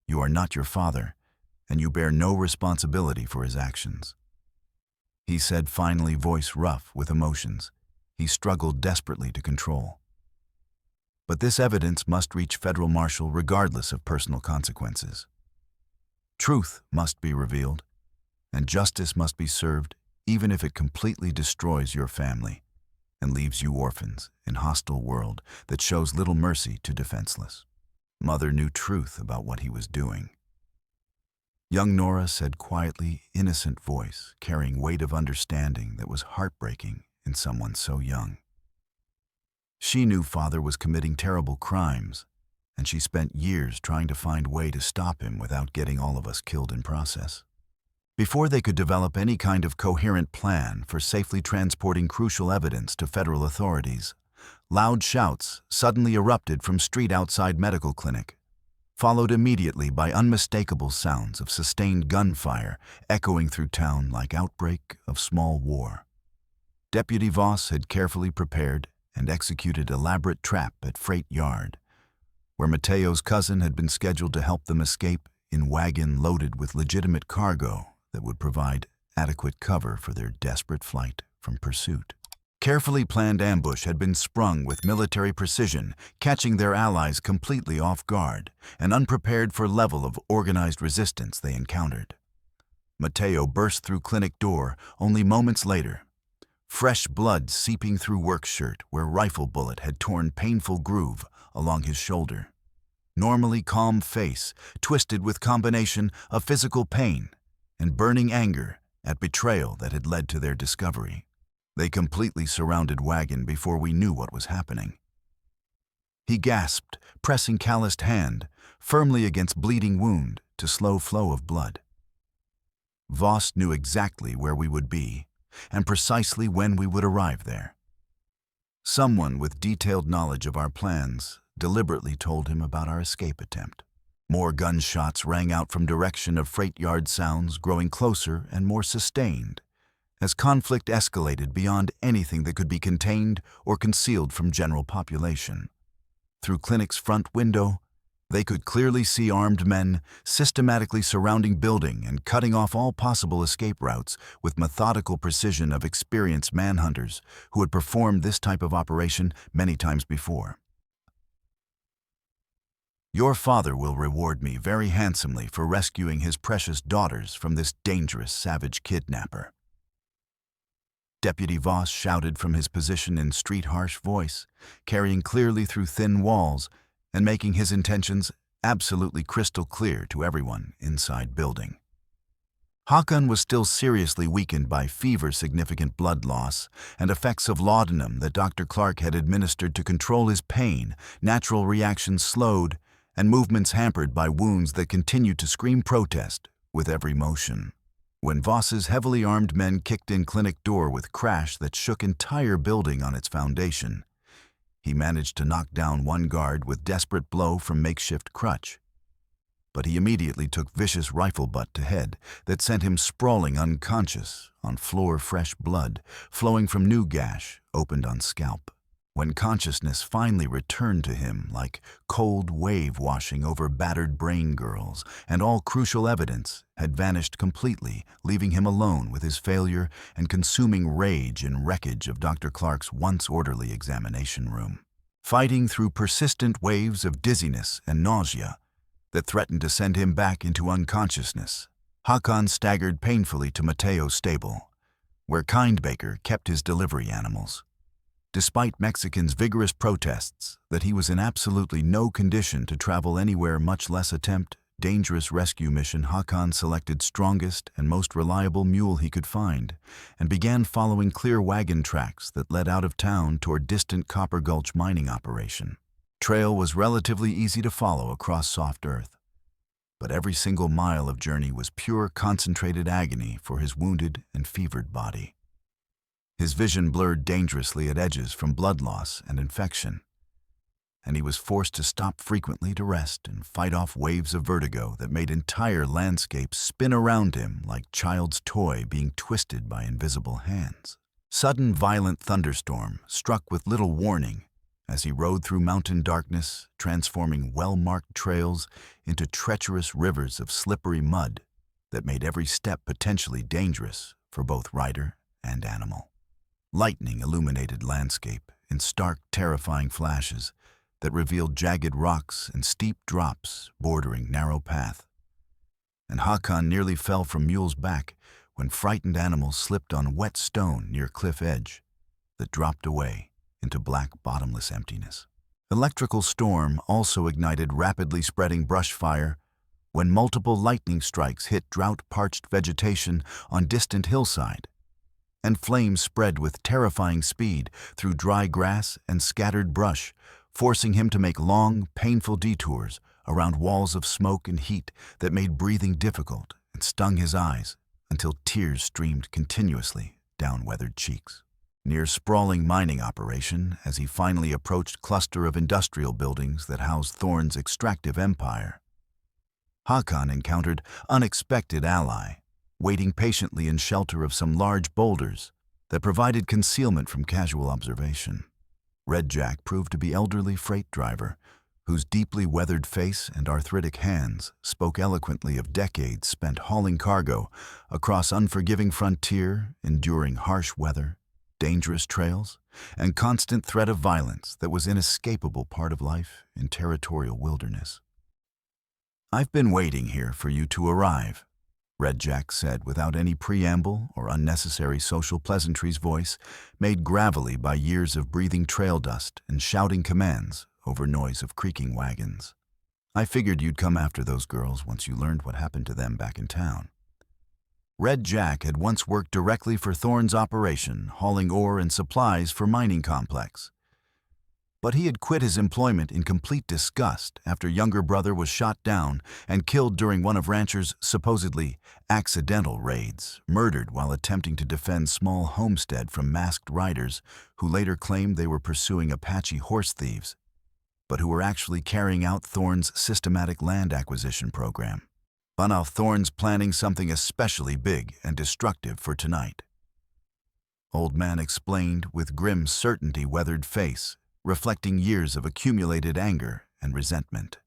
You are not your father, and you bear no responsibility for his actions, he said finally, voice rough with emotions he struggled desperately to control. But this evidence must reach federal marshal regardless of personal consequences. Truth must be revealed, and justice must be served, even if it completely destroys your family and leaves you orphans in a hostile world that shows little mercy to defenseless. Mother knew truth about what he was doing. Young Nora said quietly, innocent voice, carrying weight of understanding that was heartbreaking in someone so young. She knew Father was committing terrible crimes, and she spent years trying to find a way to stop him without getting all of us killed in process. Before they could develop any kind of coherent plan for safely transporting crucial evidence to federal authorities, loud shouts suddenly erupted from street outside medical clinic, followed immediately by unmistakable sounds of sustained gunfire echoing through town like outbreak of small war. Deputy Voss had carefully prepared and executed elaborate trap at Freight Yard, where Mateo's cousin had been scheduled to help them escape in wagon loaded with legitimate cargo that would provide adequate cover for their desperate flight from pursuit. Carefully planned ambush had been sprung with military precision, catching their allies completely off guard and unprepared for level of organized resistance they encountered. Mateo burst through clinic door only moments later, fresh blood seeping through work shirt where rifle bullet had torn painful groove along his shoulder. Normally calm face twisted with combination of physical pain and burning anger at betrayal that had led to their discovery. They completely surrounded wagon before we knew what was happening. He gasped, pressing calloused hand firmly against bleeding wound to slow flow of blood. Voss knew exactly where we would be and precisely when we would arrive there. Someone with detailed knowledge of our plans deliberately told him about our escape attempt. More gunshots rang out from direction of Freight Yard, sounds growing closer and more sustained as conflict escalated beyond anything that could be contained or concealed from general population. Through clinic's front window, they could clearly see armed men systematically surrounding building and cutting off all possible escape routes with methodical precision of experienced manhunters who had performed this type of operation many times before. Your father will reward me very handsomely for rescuing his precious daughters from this dangerous, savage kidnapper. Deputy Voss shouted from his position in street-harsh voice, carrying clearly through thin walls and making his intentions absolutely crystal clear to everyone inside building. Hakan was still seriously weakened by fever-significant blood loss and effects of laudanum that Dr. Clark had administered to control his pain, natural reactions slowed, and movements hampered by wounds that continued to scream protest with every motion. When Voss's heavily armed men kicked in clinic door with crash that shook entire building on its foundation, he managed to knock down one guard with desperate blow from makeshift crutch. But he immediately took vicious rifle butt to head that sent him sprawling unconscious on floor, fresh blood flowing from new gash opened on scalp. When consciousness finally returned to him like cold wave washing over battered brain girls, and all crucial evidence had vanished completely, leaving him alone with his failure and consuming rage and wreckage of Dr. Clark's once orderly examination room. Fighting through persistent waves of dizziness and nausea that threatened to send him back into unconsciousness, Hakan staggered painfully to Mateo's stable, where Kindbaker kept his delivery animals. Despite Mexicans' vigorous protests that he was in absolutely no condition to travel anywhere, much less attempt dangerous rescue mission, Hakan selected strongest and most reliable mule he could find and began following clear wagon tracks that led out of town toward distant Copper Gulch mining operation. Trail was relatively easy to follow across soft earth, but every single mile of journey was pure concentrated agony for his wounded and fevered body. His vision blurred dangerously at edges from blood loss and infection, and he was forced to stop frequently to rest and fight off waves of vertigo that made entire landscapes spin around him like child's toy being twisted by invisible hands. Sudden violent thunderstorm struck with little warning as he rode through mountain darkness, transforming well-marked trails into treacherous rivers of slippery mud that made every step potentially dangerous for both rider and animal. Lightning illuminated landscape in stark, terrifying flashes that revealed jagged rocks and steep drops bordering narrow path. And Hakan nearly fell from mule's back when frightened animals slipped on wet stone near cliff edge that dropped away into black, bottomless emptiness. Electrical storm also ignited rapidly spreading brush fire when multiple lightning strikes hit drought-parched vegetation on distant hillside, and flames spread with terrifying speed through dry grass and scattered brush forcing him to make long, painful detours around walls of smoke and heat that made breathing difficult and stung his eyes until tears streamed continuously down weathered cheeks. Near sprawling mining operation, as he finally approached cluster of industrial buildings that housed Thorne's extractive empire, Hakan encountered unexpected ally, waiting patiently in shelter of some large boulders that provided concealment from casual observation. Red Jack proved to be elderly freight driver, whose deeply weathered face and arthritic hands spoke eloquently of decades spent hauling cargo across unforgiving frontier, enduring harsh weather, dangerous trails, and constant threat of violence that was an inescapable part of life in territorial wilderness. "I've been waiting here for you to arrive," Red Jack said without any preamble or unnecessary social pleasantries, voice made gravelly by years of breathing trail dust and shouting commands over noise of creaking wagons. "I figured you'd come after those girls once you learned what happened to them back in town." Red Jack had once worked directly for Thorne's operation, hauling ore and supplies for mining complex. But he had quit his employment in complete disgust after younger brother was shot down and killed during one of ranchers' supposedly accidental raids, murdered while attempting to defend small homestead from masked riders who later claimed they were pursuing Apache horse thieves, but who were actually carrying out Thorne's systematic land acquisition program. But now Thorne's planning something especially big and destructive for tonight. Old Man explained with grim certainty weathered face, reflecting years of accumulated anger and resentment.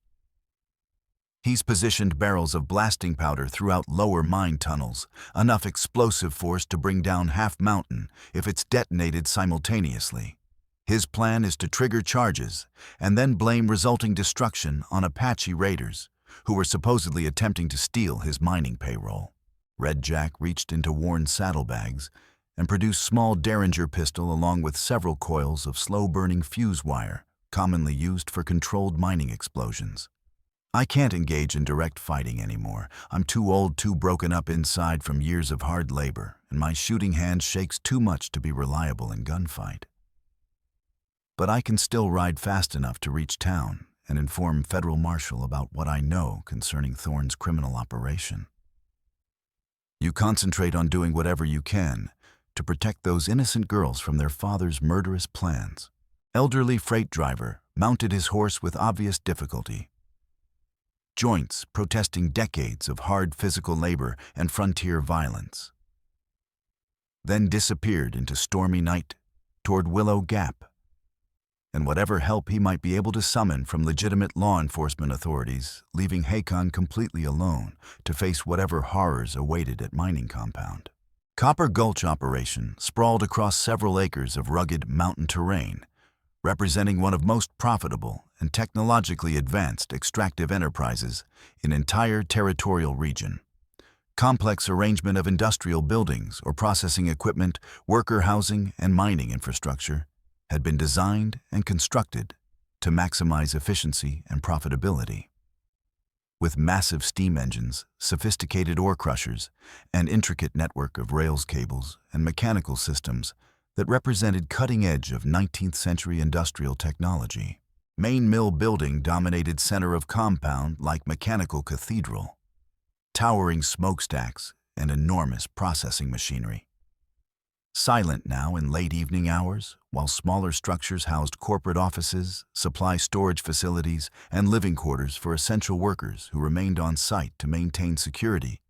"He's positioned barrels of blasting powder throughout lower mine tunnels, enough explosive force to bring down half mountain if it's detonated simultaneously. His plan is to trigger charges and then blame resulting destruction on Apache raiders, who were supposedly attempting to steal his mining payroll." Red Jack reached into worn saddlebags and produced small Derringer pistol along with several coils of slow-burning fuse wire, commonly used for controlled mining explosions. "I can't engage in direct fighting anymore. I'm too old, too broken up inside from years of hard labor, and my shooting hand shakes too much to be reliable in gunfight. But I can still ride fast enough to reach town and inform Federal Marshal about what I know concerning Thorne's criminal operation. You concentrate on doing whatever you can to protect those innocent girls from their father's murderous plans." Elderly freight driver mounted his horse with obvious difficulty, joints protesting decades of hard physical labor and frontier violence, then disappeared into stormy night toward Willow Gap, and whatever help he might be able to summon from legitimate law enforcement authorities, leaving Hakan completely alone to face whatever horrors awaited at mining compound. Copper Gulch operation sprawled across several acres of rugged mountain terrain, representing one of most profitable and technologically advanced extractive enterprises in entire territorial region. Complex arrangement of industrial buildings or processing equipment, worker housing, and mining infrastructure had been designed and constructed to maximize efficiency and profitability. With massive steam engines, sophisticated ore crushers, and intricate network of rails, cables, and mechanical systems that represented cutting edge of 19th century industrial technology. Main mill building dominated center of compound like mechanical cathedral, towering smokestacks and enormous processing machinery. Silent now in late evening hours, while smaller structures housed corporate offices, supply storage facilities, and living quarters for essential workers who remained on site to maintain security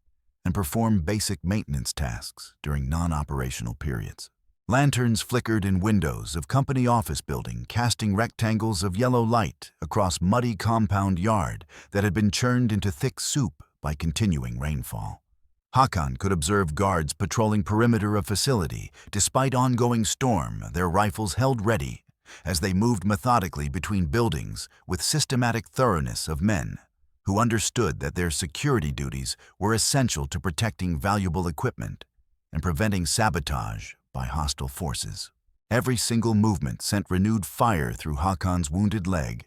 and perform basic maintenance tasks during non-operational periods. Lanterns flickered in windows of company office building, casting rectangles of yellow light across muddy compound yard that had been churned into thick soup by continuing rainfall. Hakan could observe guards patrolling perimeter of facility. Despite ongoing storm, their rifles held ready as they moved methodically between buildings with systematic thoroughness of men who understood that their security duties were essential to protecting valuable equipment and preventing sabotage by hostile forces. Every single movement sent renewed fire through Hakan's wounded leg,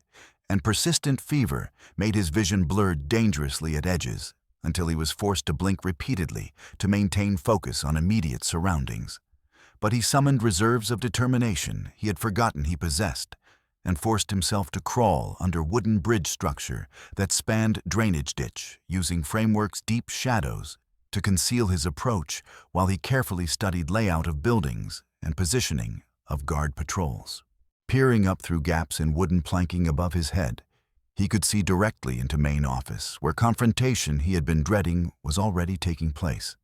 and persistent fever made his vision blurred dangerously at edges until he was forced to blink repeatedly to maintain focus on immediate surroundings. But he summoned reserves of determination he had forgotten he possessed and forced himself to crawl under wooden bridge structure that spanned drainage ditch, using framework's deep shadows to conceal his approach while he carefully studied layout of buildings and positioning of guard patrols. Peering up through gaps in wooden planking above his head, he could see directly into main office, where confrontation he had been dreading was already taking place.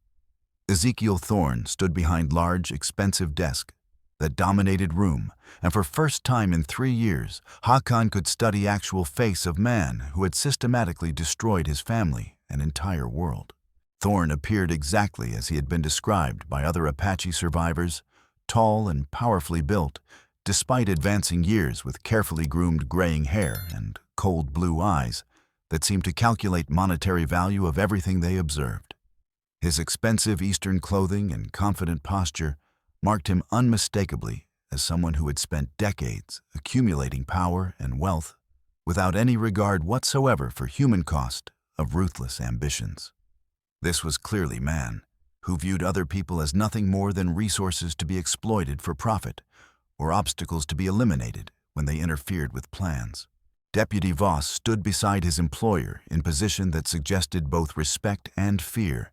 Ezekiel Thorne stood behind large, expensive desk that dominated room, and for first time in 3 years, Hakan could study actual face of man who had systematically destroyed his family and entire world. Thorne appeared exactly as he had been described by other Apache survivors, tall and powerfully built, despite advancing years, with carefully groomed graying hair and cold blue eyes that seemed to calculate monetary value of everything they observed. His expensive Eastern clothing and confident posture marked him unmistakably as someone who had spent decades accumulating power and wealth without any regard whatsoever for human cost of ruthless ambitions. This was clearly man, who viewed other people as nothing more than resources to be exploited for profit, or obstacles to be eliminated when they interfered with plans. Deputy Voss stood beside his employer in position that suggested both respect and fear,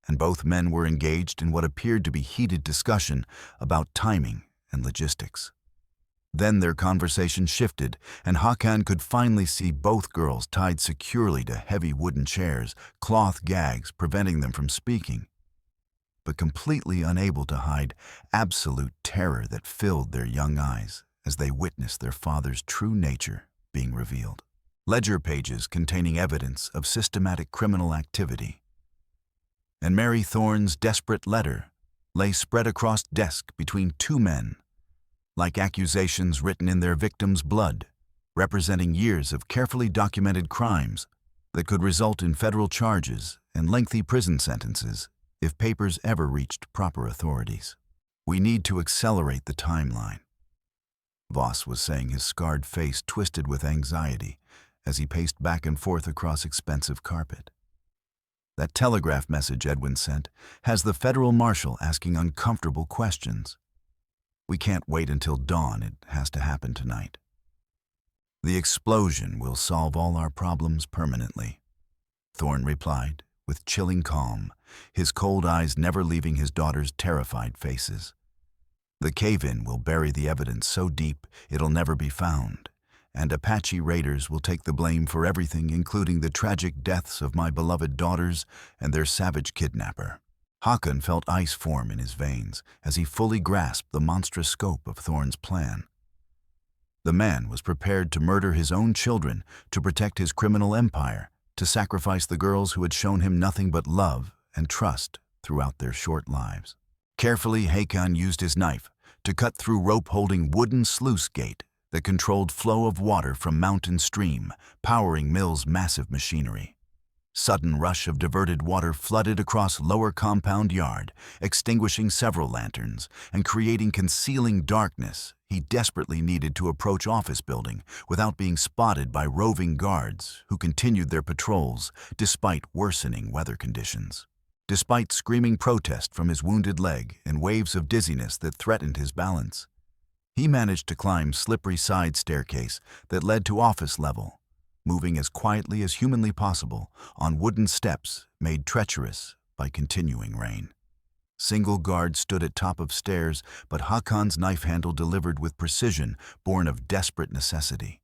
and both men were engaged in what appeared to be heated discussion about timing and logistics. Then their conversation shifted, and Hakan could finally see both girls tied securely to heavy wooden chairs, cloth gags preventing them from speaking, but completely unable to hide absolute terror that filled their young eyes as they witnessed their father's true nature being revealed. Ledger pages containing evidence of systematic criminal activity, and Mary Thorne's desperate letter lay spread across desk between 2 men, like accusations written in their victim's blood, representing years of carefully documented crimes that could result in federal charges and lengthy prison sentences if papers ever reached proper authorities. "We need to accelerate the timeline," Voss was saying, his scarred face twisted with anxiety as he paced back and forth across expensive carpet. "That telegraph message Edwin sent has the federal marshal asking uncomfortable questions. We can't wait until dawn. It has to happen tonight. The explosion will solve all our problems permanently," Thorne replied, with chilling calm, his cold eyes never leaving his daughter's terrified faces. "The cave-in will bury the evidence so deep it'll never be found, and Apache raiders will take the blame for everything, including the tragic deaths of my beloved daughters and their savage kidnapper." Hakan felt ice form in his veins as he fully grasped the monstrous scope of Thorne's plan. The man was prepared to murder his own children to protect his criminal empire, to sacrifice the girls who had shown him nothing but love and trust throughout their short lives. Carefully, Hakan used his knife to cut through rope-holding wooden sluice gate that controlled flow of water from mountain stream, powering Mill's massive machinery. Sudden rush of diverted water flooded across lower compound yard, extinguishing several lanterns and creating concealing darkness he desperately needed to approach office building without being spotted by roving guards who continued their patrols despite worsening weather conditions. Despite screaming protest from his wounded leg and waves of dizziness that threatened his balance, he managed to climb slippery side staircase that led to office level, moving as quietly as humanly possible on wooden steps made treacherous by continuing rain. Single guards stood at top of stairs, but Hakan's knife handle delivered with precision born of desperate necessity.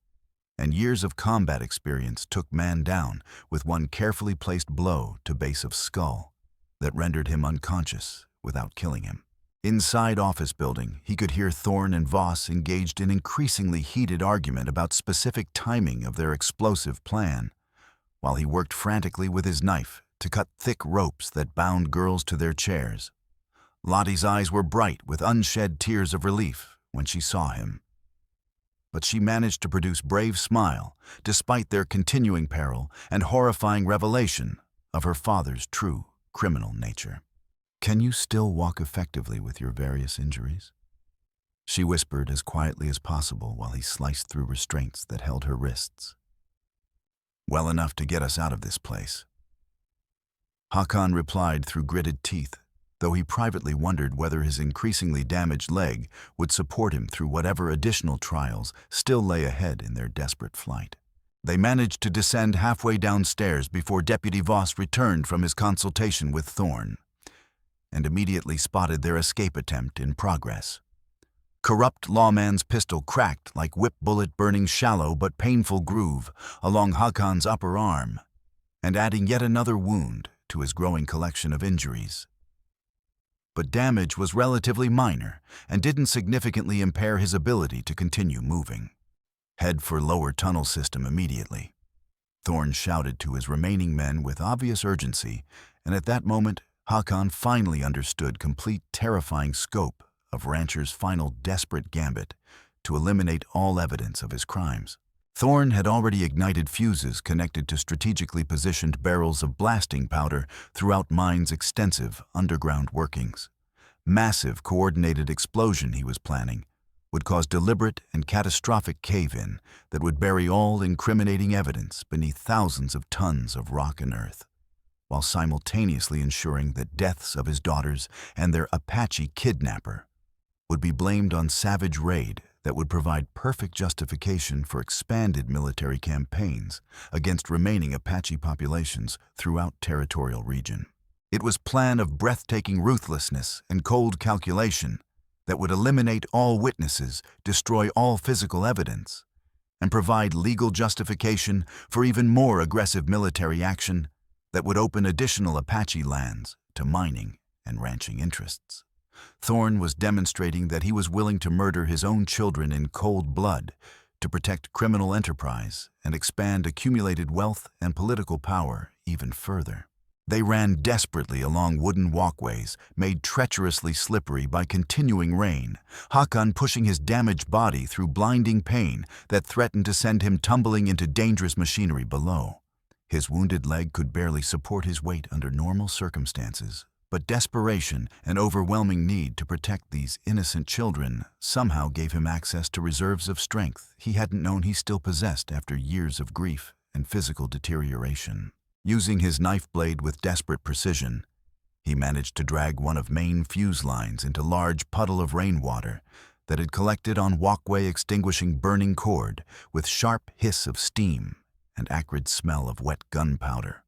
And years of combat experience took man down with one carefully placed blow to base of skull that rendered him unconscious without killing him. Inside office building, he could hear Thorne and Voss engaged in increasingly heated argument about specific timing of their explosive plan, while he worked frantically with his knife to cut thick ropes that bound girls to their chairs. Lottie's eyes were bright with unshed tears of relief when she saw him, but she managed to produce brave smile despite their continuing peril and horrifying revelation of her father's true criminal nature. "Can you still walk effectively with your various injuries?" she whispered as quietly as possible while he sliced through restraints that held her wrists. "Well enough to get us out of this place," Hakan replied through gritted teeth though he privately wondered whether his increasingly damaged leg would support him through whatever additional trials still lay ahead in their desperate flight. They managed to descend halfway downstairs before Deputy Voss returned from his consultation with Thorne, and immediately spotted their escape attempt in progress. Corrupt lawman's pistol cracked like whip bullet burning shallow but painful groove along Hakon's upper arm, and adding yet another wound to his growing collection of injuries. But damage was relatively minor and didn't significantly impair his ability to continue moving. Head for lower tunnel system immediately, Thorne shouted to his remaining men with obvious urgency, and at that moment Hakon finally understood complete terrifying scope of Rancher's final desperate gambit to eliminate all evidence of his crimes. Thorne had already ignited fuses connected to strategically positioned barrels of blasting powder throughout mine's extensive underground workings. Massive coordinated explosion he was planning would cause deliberate and catastrophic cave-in that would bury all incriminating evidence beneath thousands of tons of rock and earth, while simultaneously ensuring that deaths of his daughters and their Apache kidnapper would be blamed on savage raid that would provide perfect justification for expanded military campaigns against remaining Apache populations throughout territorial region. It was a plan of breathtaking ruthlessness and cold calculation that would eliminate all witnesses, destroy all physical evidence, and provide legal justification for even more aggressive military action that would open additional Apache lands to mining and ranching interests. Thorne was demonstrating that he was willing to murder his own children in cold blood to protect criminal enterprise and expand accumulated wealth and political power even further. They ran desperately along wooden walkways, made treacherously slippery by continuing rain, Hakon pushing his damaged body through blinding pain that threatened to send him tumbling into dangerous machinery below. His wounded leg could barely support his weight under normal circumstances, but desperation and overwhelming need to protect these innocent children somehow gave him access to reserves of strength he hadn't known he still possessed after years of grief and physical deterioration. Using his knife blade with desperate precision, he managed to drag one of main fuse lines into large puddle of rainwater that had collected on walkway extinguishing burning cord with sharp hiss of steam and acrid smell of wet gunpowder,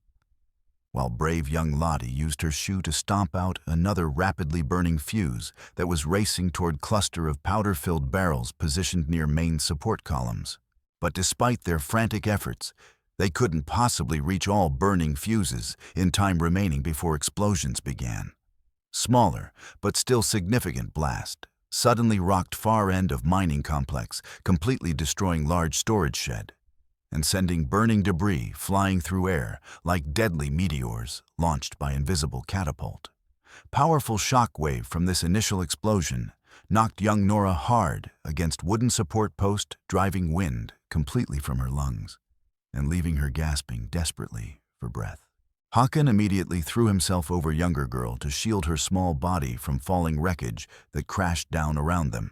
while brave young Lottie used her shoe to stomp out another rapidly burning fuse that was racing toward cluster of powder-filled barrels positioned near main support columns. But despite their frantic efforts, they couldn't possibly reach all burning fuses in time remaining before explosions began. Smaller, but still significant blast suddenly rocked far end of mining complex, completely destroying large storage shed and sending burning debris flying through air like deadly meteors launched by invisible catapult. Powerful shock wave from this initial explosion knocked young Nora hard against wooden support post, driving wind completely from her lungs and leaving her gasping desperately for breath. Hakon immediately threw himself over younger girl to shield her small body from falling wreckage that crashed down around them,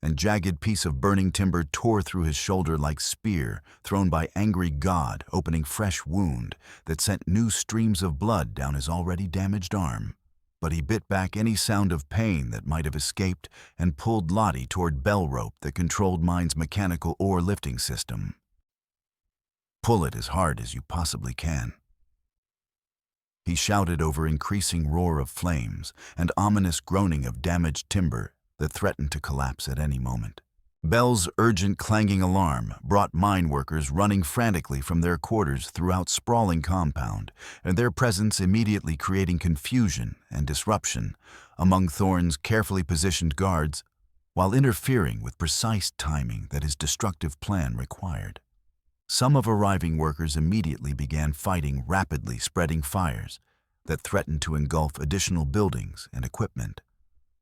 and jagged piece of burning timber tore through his shoulder like spear thrown by angry God, opening fresh wound that sent new streams of blood down his already damaged arm. But he bit back any sound of pain that might have escaped and pulled Lottie toward bell rope that controlled mine's mechanical ore lifting system. "Pull it as hard as you possibly can," he shouted over increasing roar of flames and ominous groaning of damaged timber that threatened to collapse at any moment. Bell's urgent clanging alarm brought mine workers running frantically from their quarters throughout sprawling compound, and their presence immediately creating confusion and disruption among Thorne's carefully positioned guards, while interfering with precise timing that his destructive plan required. Some of arriving workers immediately began fighting rapidly spreading fires that threatened to engulf additional buildings and equipment,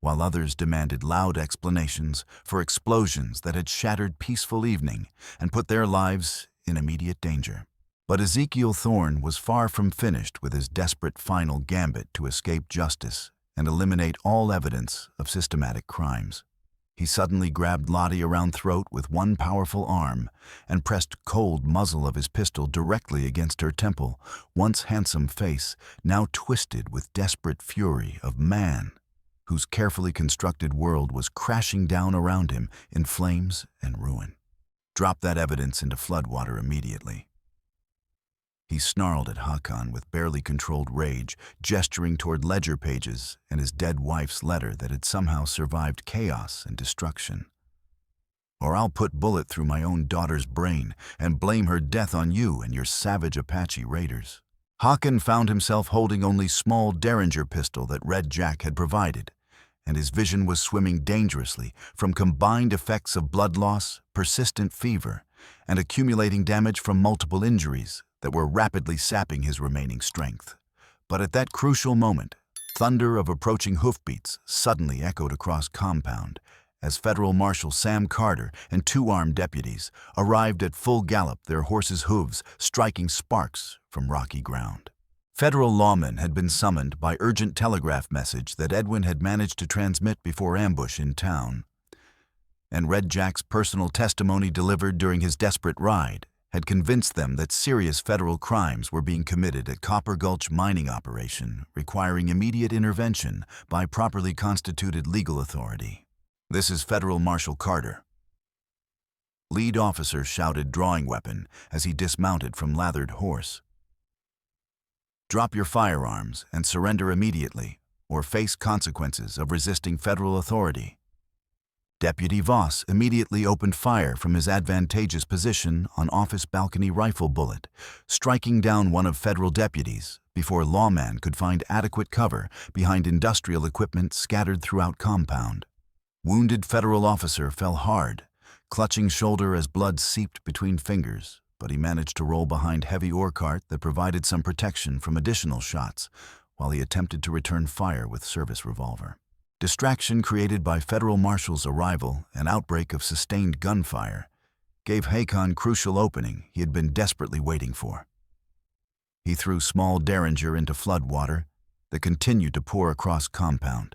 while others demanded loud explanations for explosions that had shattered peaceful evening and put their lives in immediate danger. But Ezekiel Thorne was far from finished with his desperate final gambit to escape justice and eliminate all evidence of systematic crimes. He suddenly grabbed Lottie around throat with one powerful arm and pressed cold muzzle of his pistol directly against her temple, once handsome face now twisted with desperate fury of man whose carefully constructed world was crashing down around him in flames and ruin. Drop that evidence into floodwater immediately. He snarled at Hakan with barely controlled rage, gesturing toward ledger pages and his dead wife's letter that had somehow survived chaos and destruction. Or I'll put bullet through my own daughter's brain and blame her death on you and your savage Apache raiders. Hakan found himself holding only small Derringer pistol that Red Jack had provided, and his vision was swimming dangerously from combined effects of blood loss, persistent fever, and accumulating damage from multiple injuries that were rapidly sapping his remaining strength. But at that crucial moment, thunder of approaching hoofbeats suddenly echoed across compound as Federal Marshal Sam Carter and two armed deputies arrived at full gallop, their horses' hooves striking sparks from rocky ground. Federal lawmen had been summoned by urgent telegraph message that Edwin had managed to transmit before ambush in town. And Red Jack's personal testimony delivered during his desperate ride had convinced them that serious federal crimes were being committed at Copper Gulch mining operation, requiring immediate intervention by properly constituted legal authority. "This is Federal Marshal Carter." Lead officer shouted, drawing weapon as he dismounted from lathered horse. "Drop your firearms and surrender immediately, or face consequences of resisting federal authority." Deputy Voss immediately opened fire from his advantageous position on office balcony rifle bullet, striking down one of federal deputies before lawman could find adequate cover behind industrial equipment scattered throughout compound. Wounded federal officer fell hard, clutching shoulder as blood seeped between fingers, but he managed to roll behind heavy ore cart that provided some protection from additional shots while he attempted to return fire with service revolver. Distraction created by Federal Marshal's arrival and outbreak of sustained gunfire gave Hakan crucial opening he had been desperately waiting for. He threw small Derringer into flood water that continued to pour across compound.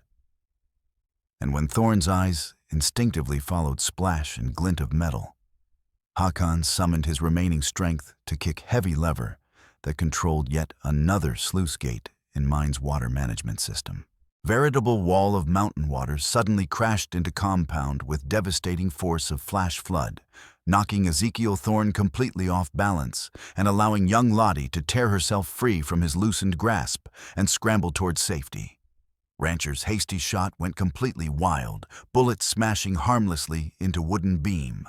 And when Thorne's eyes instinctively followed splash and glint of metal, Hakan summoned his remaining strength to kick heavy lever that controlled yet another sluice gate in mine's water management system. Veritable wall of mountain water suddenly crashed into compound with devastating force of flash flood, knocking Ezekiel Thorne completely off balance and allowing young Lottie to tear herself free from his loosened grasp and scramble towards safety. Rancher's hasty shot went completely wild, bullets smashing harmlessly into wooden beam,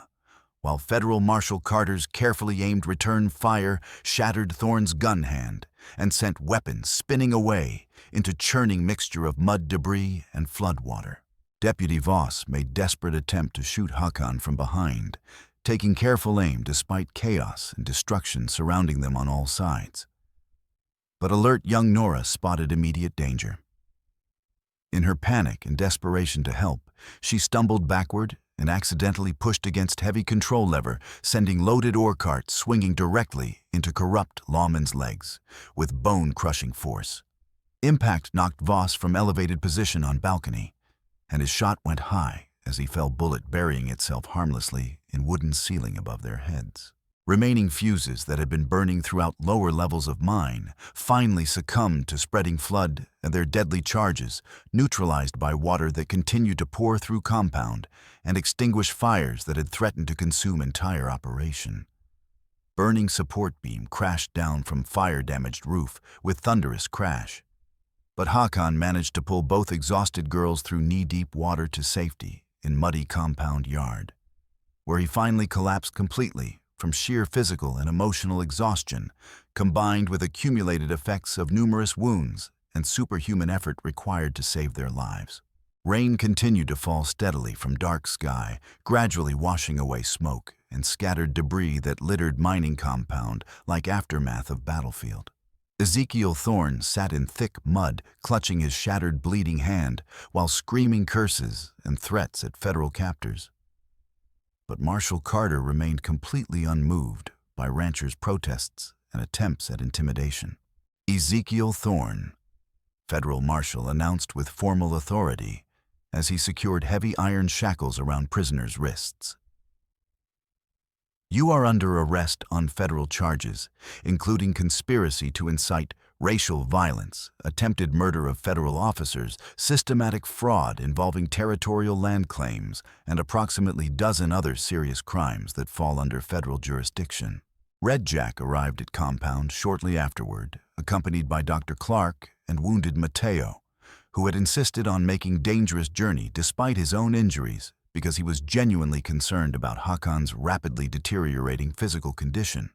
while Federal Marshal Carter's carefully aimed return fire shattered Thorne's gun hand and sent weapons spinning away into churning mixture of mud debris and flood water. Deputy Voss made desperate attempt to shoot Hakan from behind, taking careful aim despite chaos and destruction surrounding them on all sides. But alert young Nora spotted immediate danger. In her panic and desperation to help, she stumbled backward and accidentally pushed against heavy control lever, sending loaded ore cart swinging directly into corrupt lawman's legs with bone-crushing force. Impact knocked Voss from elevated position on balcony, and his shot went high as he fell, bullet burying itself harmlessly in wooden ceiling above their heads. Remaining fuses that had been burning throughout lower levels of mine finally succumbed to spreading flood and their deadly charges, neutralized by water that continued to pour through compound and extinguish fires that had threatened to consume entire operation. Burning support beam crashed down from fire-damaged roof with thunderous crash. But Hakan managed to pull both exhausted girls through knee-deep water to safety in muddy compound yard, where he finally collapsed completely from sheer physical and emotional exhaustion, combined with accumulated effects of numerous wounds and superhuman effort required to save their lives. Rain continued to fall steadily from dark sky, gradually washing away smoke and scattered debris that littered mining compound like aftermath of battlefield. Ezekiel Thorne sat in thick mud, clutching his shattered, bleeding hand while screaming curses and threats at federal captors. But Marshal Carter remained completely unmoved by Rancher's protests and attempts at intimidation. Ezekiel Thorne, Federal Marshal announced with formal authority, as he secured heavy iron shackles around prisoners' wrists. "You are under arrest on federal charges, including conspiracy to incite racial violence, attempted murder of federal officers, systematic fraud involving territorial land claims, and approximately a dozen other serious crimes that fall under federal jurisdiction." Red Jack arrived at compound shortly afterward, accompanied by Dr. Clark and wounded Mateo, who had insisted on making dangerous journey despite his own injuries because he was genuinely concerned about Hakan's rapidly deteriorating physical condition.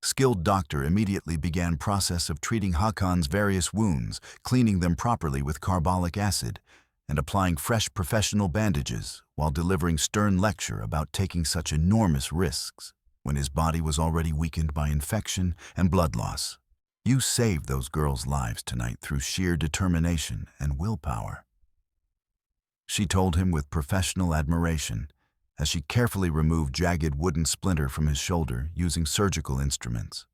Skilled doctor immediately began process of treating Hakan's various wounds, cleaning them properly with carbolic acid, and applying fresh professional bandages while delivering stern lecture about taking such enormous risks when his body was already weakened by infection and blood loss. "You saved those girls' lives tonight through sheer determination and willpower," she told him with professional admiration as she carefully removed jagged wooden splinter from his shoulder using surgical instruments.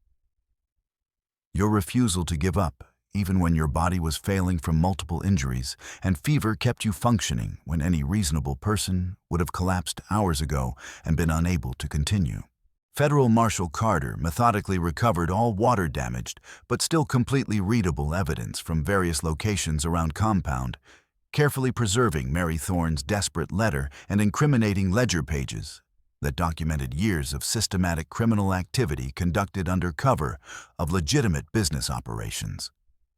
"Your refusal to give up, even when your body was failing from multiple injuries and fever kept you functioning when any reasonable person would have collapsed hours ago and been unable to continue." Federal Marshal Carter methodically recovered all water-damaged but still completely readable evidence from various locations around compound, carefully preserving Mary Thorne's desperate letter and incriminating ledger pages that documented years of systematic criminal activity conducted under cover of legitimate business operations.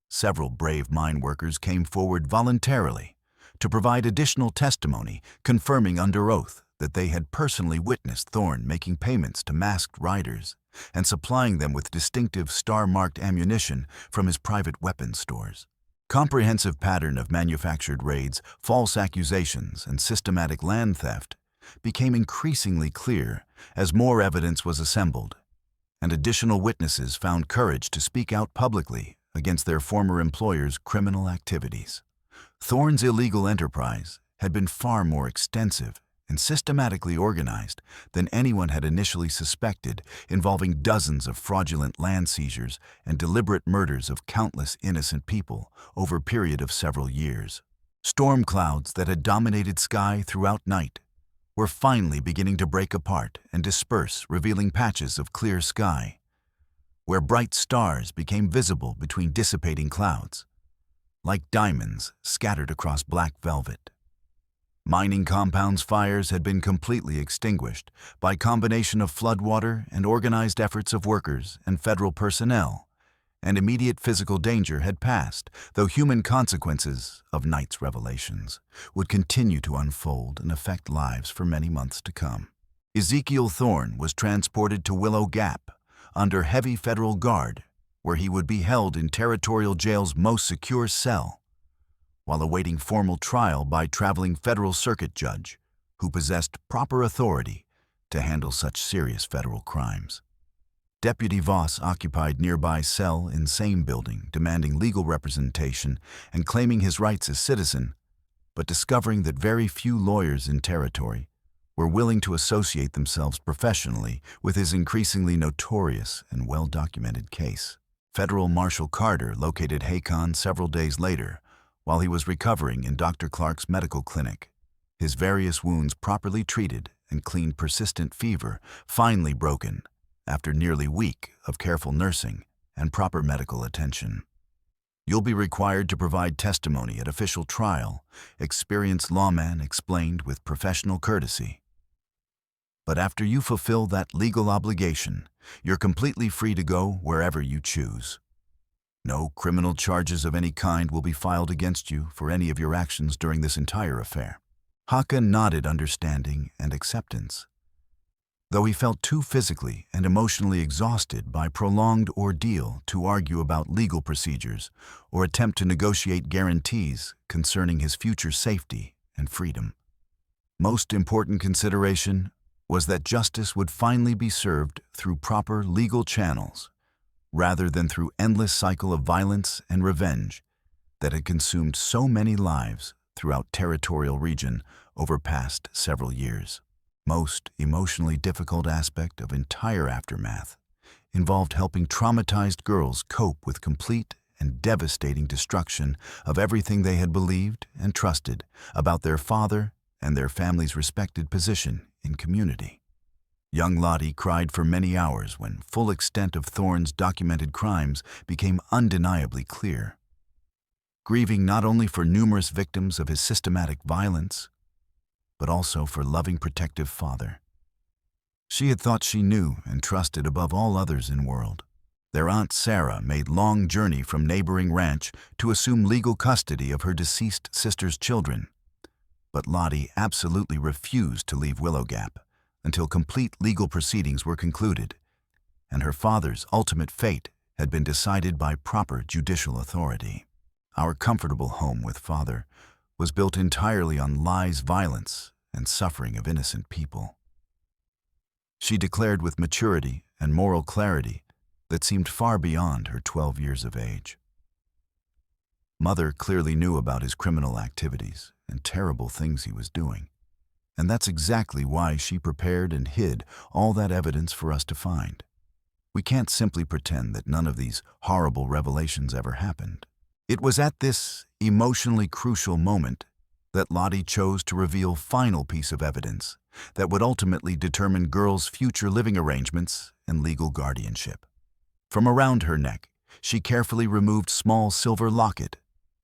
Several brave mine workers came forward voluntarily to provide additional testimony, confirming under oath that they had personally witnessed Thorne making payments to masked riders and supplying them with distinctive star-marked ammunition from his private weapons stores. Comprehensive pattern of manufactured raids, false accusations, and systematic land theft became increasingly clear as more evidence was assembled, and additional witnesses found courage to speak out publicly against their former employer's criminal activities. Thorne's illegal enterprise had been far more extensive and systematically organized than anyone had initially suspected, involving dozens of fraudulent land seizures and deliberate murders of countless innocent people over a period of several years. Storm clouds that had dominated sky throughout night were finally beginning to break apart and disperse, revealing patches of clear sky, where bright stars became visible between dissipating clouds, like diamonds scattered across black velvet. Mining compounds fires had been completely extinguished by combination of floodwater and organized efforts of workers and federal personnel, and immediate physical danger had passed, though human consequences of night's revelations would continue to unfold and affect lives for many months to come. Ezekiel Thorne was transported to Willow Gap under heavy federal guard, where he would be held in Territorial Jail's most secure cell, while awaiting formal trial by traveling federal circuit judge who possessed proper authority to handle such serious federal crimes. Deputy Voss occupied nearby cell in same building, demanding legal representation and claiming his rights as citizen, but discovering that very few lawyers in territory were willing to associate themselves professionally with his increasingly notorious and well-documented case. Federal Marshal Carter located Hakan several days later, while he was recovering in Dr. Clark's medical clinic, his various wounds properly treated and clean persistent fever finally broken after nearly a week of careful nursing and proper medical attention. "You'll be required to provide testimony at official trial," experienced lawman explained with professional courtesy. "But after you fulfill that legal obligation, you're completely free to go wherever you choose. No criminal charges of any kind will be filed against you for any of your actions during this entire affair." Hakan nodded understanding and acceptance, though he felt too physically and emotionally exhausted by prolonged ordeal to argue about legal procedures or attempt to negotiate guarantees concerning his future safety and freedom. Most important consideration was that justice would finally be served through proper legal channels, rather than through endless cycle of violence and revenge that had consumed so many lives throughout territorial region over past several years. Most emotionally difficult aspect of entire aftermath involved helping traumatized girls cope with complete and devastating destruction of everything they had believed and trusted about their father and their family's respected position in community. Young Lottie cried for many hours when full extent of Thorne's documented crimes became undeniably clear, grieving not only for numerous victims of his systematic violence, but also for loving protective father. She had thought she knew and trusted above all others in world. Their Aunt Sarah made long journey from neighboring ranch to assume legal custody of her deceased sister's children. But Lottie absolutely refused to leave Willow Gap until complete legal proceedings were concluded, and her father's ultimate fate had been decided by proper judicial authority. Our comfortable home with father was built entirely on lies, violence, and suffering of innocent people. She declared with maturity and moral clarity that seemed far beyond her 12 years of age. Mother clearly knew about his criminal activities and terrible things he was doing, and that's exactly why she prepared and hid all that evidence for us to find. We can't simply pretend that none of these horrible revelations ever happened. It was at this emotionally crucial moment that Lottie chose to reveal final piece of evidence that would ultimately determine girls' future living arrangements and legal guardianship. From around her neck, she carefully removed small silver locket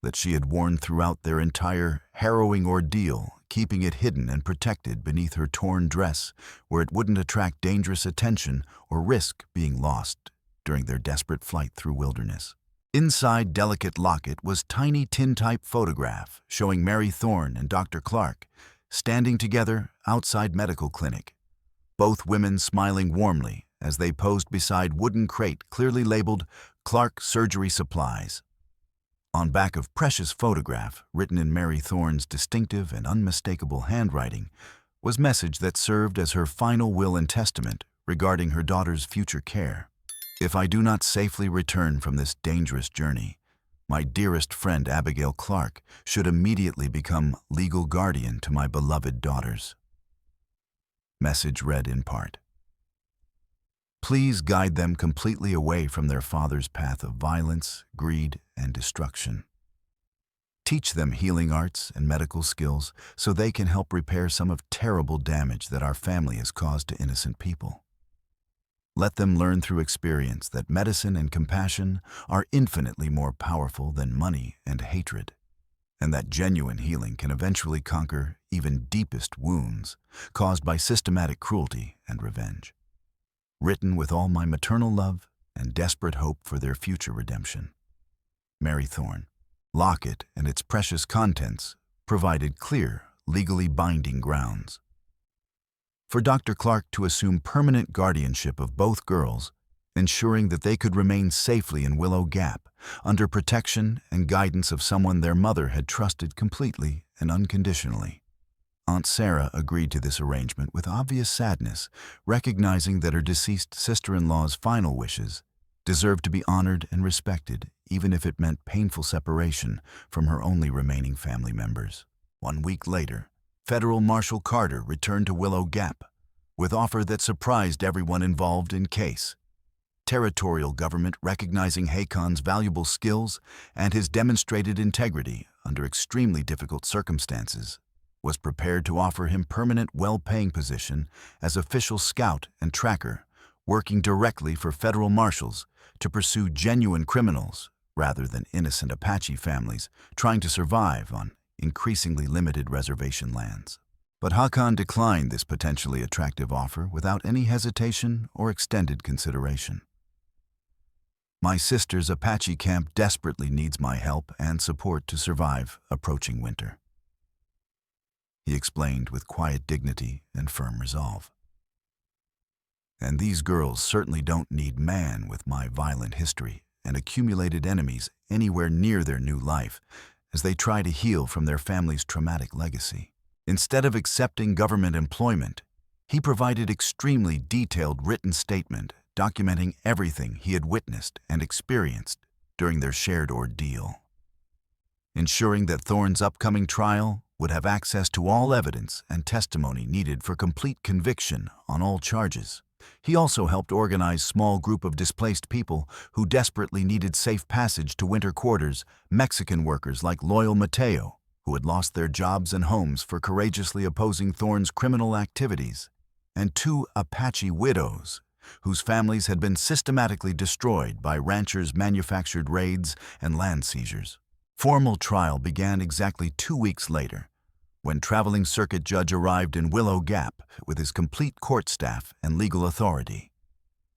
that she had worn throughout their entire harrowing ordeal, keeping it hidden and protected beneath her torn dress where it wouldn't attract dangerous attention or risk being lost during their desperate flight through wilderness. Inside delicate locket was tiny tin-type photograph showing Mary Thorne and Dr. Clark standing together outside medical clinic, both women smiling warmly as they posed beside wooden crate clearly labeled Clark Surgery Supplies. On back of precious photograph, written in Mary Thorne's distinctive and unmistakable handwriting, was message that served as her final will and testament regarding her daughter's future care. If I do not safely return from this dangerous journey, my dearest friend Abigail Clark should immediately become legal guardian to my beloved daughters. Message read in part. Please guide them completely away from their father's path of violence, greed, and destruction. Teach them healing arts and medical skills so they can help repair some of terrible damage that our family has caused to innocent people. Let them learn through experience that medicine and compassion are infinitely more powerful than money and hatred, and that genuine healing can eventually conquer even deepest wounds caused by systematic cruelty and revenge. Written with all my maternal love and desperate hope for their future redemption. Mary Thorne. Locket and its precious contents provided clear, legally binding grounds for Dr. Clark to assume permanent guardianship of both girls, ensuring that they could remain safely in Willow Gap under protection and guidance of someone their mother had trusted completely and unconditionally. Aunt Sarah agreed to this arrangement with obvious sadness, recognizing that her deceased sister-in-law's final wishes deserved to be honored and respected, even if it meant painful separation from her only remaining family members. 1 week later, Federal Marshal Carter returned to Willow Gap with offer that surprised everyone involved in case. Territorial government, recognizing Hakon's valuable skills and his demonstrated integrity under extremely difficult circumstances, was prepared to offer him permanent, well-paying position as official scout and tracker, working directly for federal marshals to pursue genuine criminals rather than innocent Apache families trying to survive on increasingly limited reservation lands. But Hakon declined this potentially attractive offer without any hesitation or extended consideration. My sister's Apache camp desperately needs my help and support to survive approaching winter, he explained with quiet dignity and firm resolve. And these girls certainly don't need man with my violent history and accumulated enemies anywhere near their new life as they try to heal from their family's traumatic legacy. Instead of accepting government employment, he provided extremely detailed written statement documenting everything he had witnessed and experienced during their shared ordeal, ensuring that Thorne's upcoming trial would have access to all evidence and testimony needed for complete conviction on all charges, He also helped organize a small group of displaced people who desperately needed safe passage to winter quarters, Mexican workers like loyal Mateo, who had lost their jobs and homes for courageously opposing Thorne's criminal activities, and two Apache widows, whose families had been systematically destroyed by ranchers' manufactured raids and land seizures. Formal trial began exactly 2 weeks later, when traveling circuit judge arrived in Willow Gap with his complete court staff and legal authority.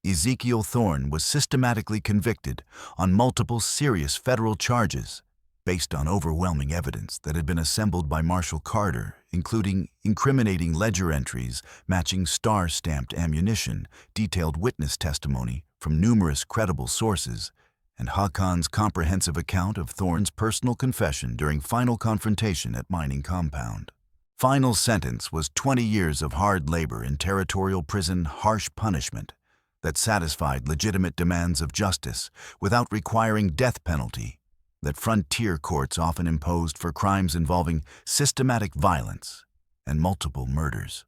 Ezekiel Thorne was systematically convicted on multiple serious federal charges based on overwhelming evidence that had been assembled by Marshal Carter, including incriminating ledger entries matching star-stamped ammunition, detailed witness testimony from numerous credible sources, and Hakon's comprehensive account of Thorne's personal confession during final confrontation at mining compound. Final sentence was 20 years of hard labor in territorial prison, harsh punishment that satisfied legitimate demands of justice without requiring death penalty that frontier courts often imposed for crimes involving systematic violence and multiple murders.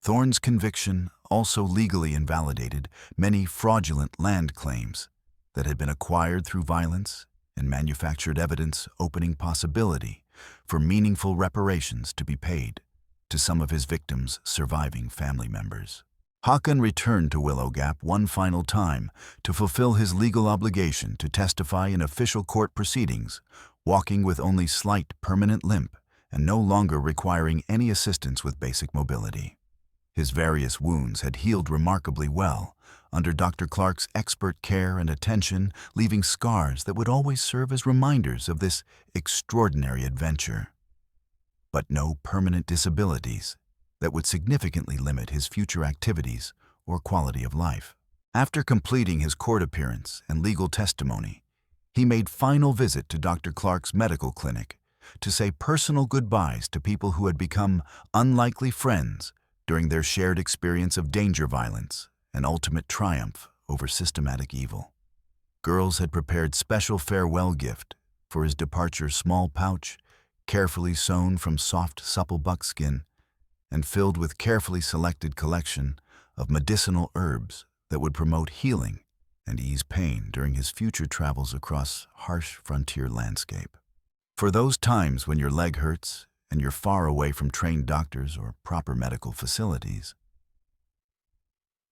Thorne's conviction also legally invalidated many fraudulent land claims that had been acquired through violence and manufactured evidence, opening possibility for meaningful reparations to be paid to some of his victims' surviving family members. Hakon returned to Willow Gap one final time to fulfill his legal obligation to testify in official court proceedings, walking with only slight permanent limp and no longer requiring any assistance with basic mobility. His various wounds had healed remarkably well under Dr. Clark's expert care and attention, leaving scars that would always serve as reminders of this extraordinary adventure. But no permanent disabilities that would significantly limit his future activities or quality of life. After completing his court appearance and legal testimony, he made final visit to Dr. Clark's medical clinic to say personal goodbyes to people who had become unlikely friends during their shared experience of danger violence and ultimate triumph over systematic evil. Girls had prepared special farewell gift for his departure, small pouch, carefully sewn from soft, supple buckskin, and filled with carefully selected collection of medicinal herbs that would promote healing and ease pain during his future travels across harsh frontier landscape. For those times when your leg hurts and you're far away from trained doctors or proper medical facilities.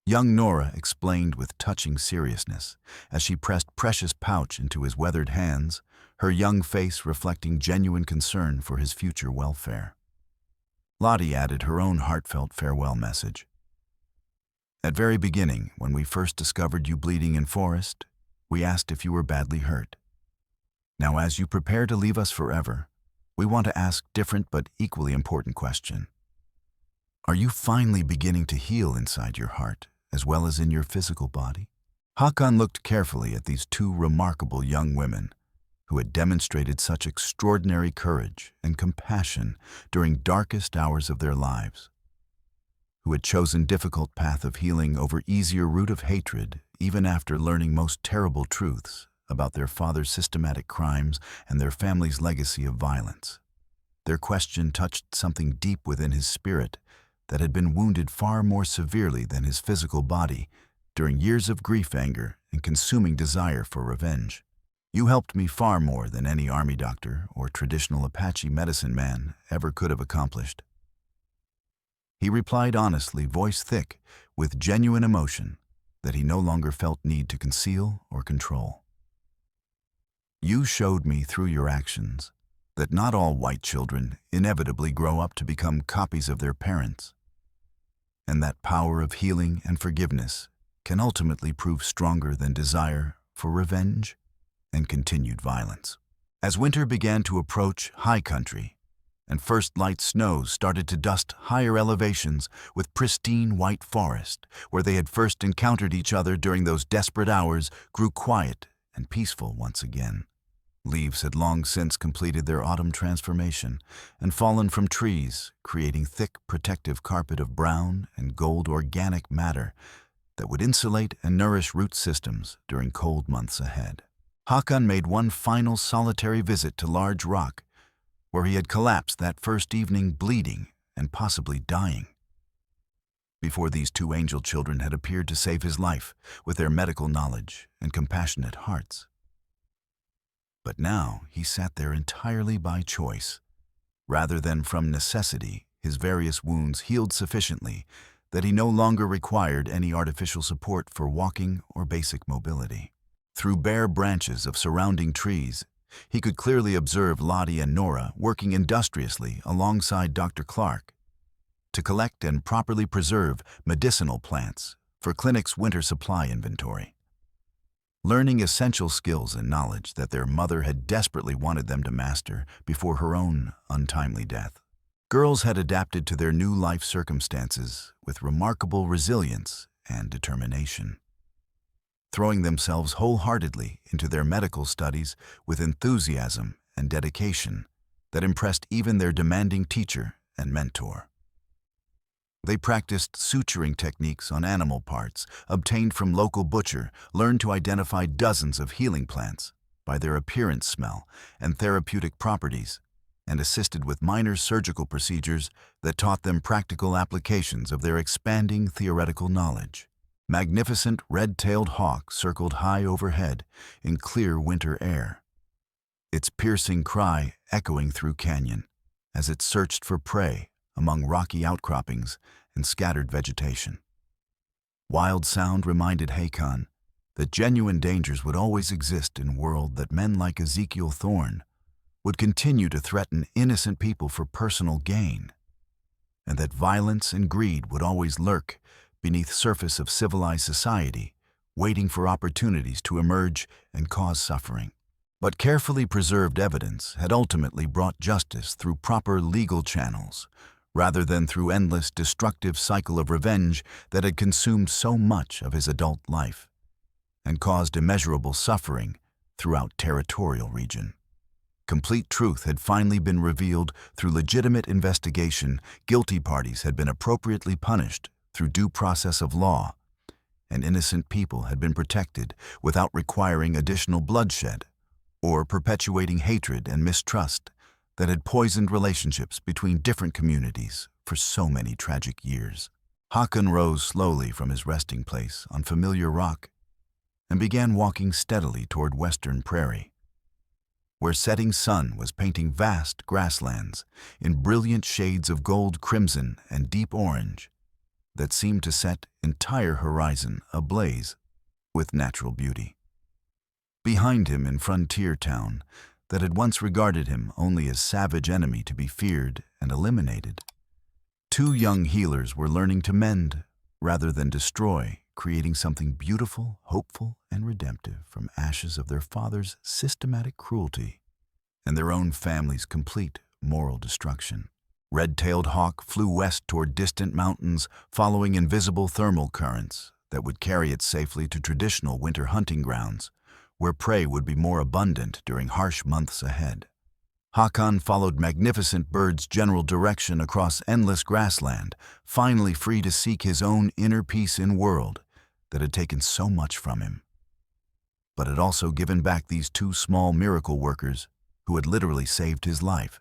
Young Nora explained with touching seriousness as she pressed precious pouch into his weathered hands, her young face reflecting genuine concern for his future welfare. Lottie added her own heartfelt farewell message. At very beginning, when we first discovered you bleeding in forest, we asked if you were badly hurt. Now, as you prepare to leave us forever, we want to ask different but equally important question. Are you finally beginning to heal inside your heart, as well as in your physical body? Hakon looked carefully at these two remarkable young women who had demonstrated such extraordinary courage and compassion during darkest hours of their lives, who had chosen difficult path of healing over easier route of hatred even after learning most terrible truths about their father's systematic crimes and their family's legacy of violence. Their question touched something deep within his spirit that had been wounded far more severely than his physical body during years of grief, anger, and consuming desire for revenge. You helped me far more than any army doctor or traditional Apache medicine man ever could have accomplished. He replied honestly, voice thick, with genuine emotion that he no longer felt need to conceal or control. You showed me through your actions that not all white children inevitably grow up to become copies of their parents, and that power of healing and forgiveness can ultimately prove stronger than desire for revenge and continued violence. As winter began to approach high country, and first light snows started to dust higher elevations with pristine white forest, where they had first encountered each other during those desperate hours, grew quiet and peaceful once again. Leaves had long since completed their autumn transformation and fallen from trees, creating thick protective carpet of brown and gold organic matter that would insulate and nourish root systems during cold months ahead. Hakon made one final solitary visit to Large Rock, where he had collapsed that first evening, bleeding and possibly dying. before these two angel children had appeared to save his life with their medical knowledge and compassionate hearts. But now he sat there entirely by choice. Rather than from necessity, his various wounds healed sufficiently that he no longer required any artificial support for walking or basic mobility. Through bare branches of surrounding trees, he could clearly observe Lottie and Nora working industriously alongside Dr. Clark to collect and properly preserve medicinal plants for clinic's winter supply inventory. Learning essential skills and knowledge that their mother had desperately wanted them to master before her own untimely death. Girls had adapted to their new life circumstances with remarkable resilience and determination, throwing themselves wholeheartedly into their medical studies with enthusiasm and dedication that impressed even their demanding teacher and mentor. They practiced suturing techniques on animal parts obtained from local butcher, learned to identify dozens of healing plants by their appearance, smell, and therapeutic properties, and assisted with minor surgical procedures that taught them practical applications of their expanding theoretical knowledge. Magnificent red-tailed hawk circled high overhead in clear winter air, its piercing cry echoing through canyon as it searched for prey among rocky outcroppings and scattered vegetation. Wild sound reminded Hakon that genuine dangers would always exist in a world that men like Ezekiel Thorne would continue to threaten innocent people for personal gain, and that violence and greed would always lurk beneath surface of civilized society, waiting for opportunities to emerge and cause suffering. But carefully preserved evidence had ultimately brought justice through proper legal channels, rather than through endless destructive cycle of revenge that had consumed so much of his adult life and caused immeasurable suffering throughout territorial region. Complete truth had finally been revealed through legitimate investigation. Guilty parties had been appropriately punished through due process of law, and innocent people had been protected without requiring additional bloodshed or perpetuating hatred and mistrust that had poisoned relationships between different communities for so many tragic years. Hakon rose slowly from his resting place on familiar rock and began walking steadily toward western Prairie, where setting sun was painting vast grasslands in brilliant shades of gold, crimson, and deep orange that seemed to set entire horizon ablaze with natural beauty. Behind him, in frontier town that had once regarded him only as savage enemy to be feared and eliminated, two young healers were learning to mend rather than destroy, creating something beautiful, hopeful, and redemptive from ashes of their father's systematic cruelty and their own family's complete moral destruction. Red-tailed hawk flew west toward distant mountains, following invisible thermal currents that would carry it safely to traditional winter hunting grounds, where prey would be more abundant during harsh months ahead. Hakon followed magnificent bird's general direction across endless grassland, finally free to seek his own inner peace in world that had taken so much from him, but had also given back these two small miracle workers who had literally saved his life.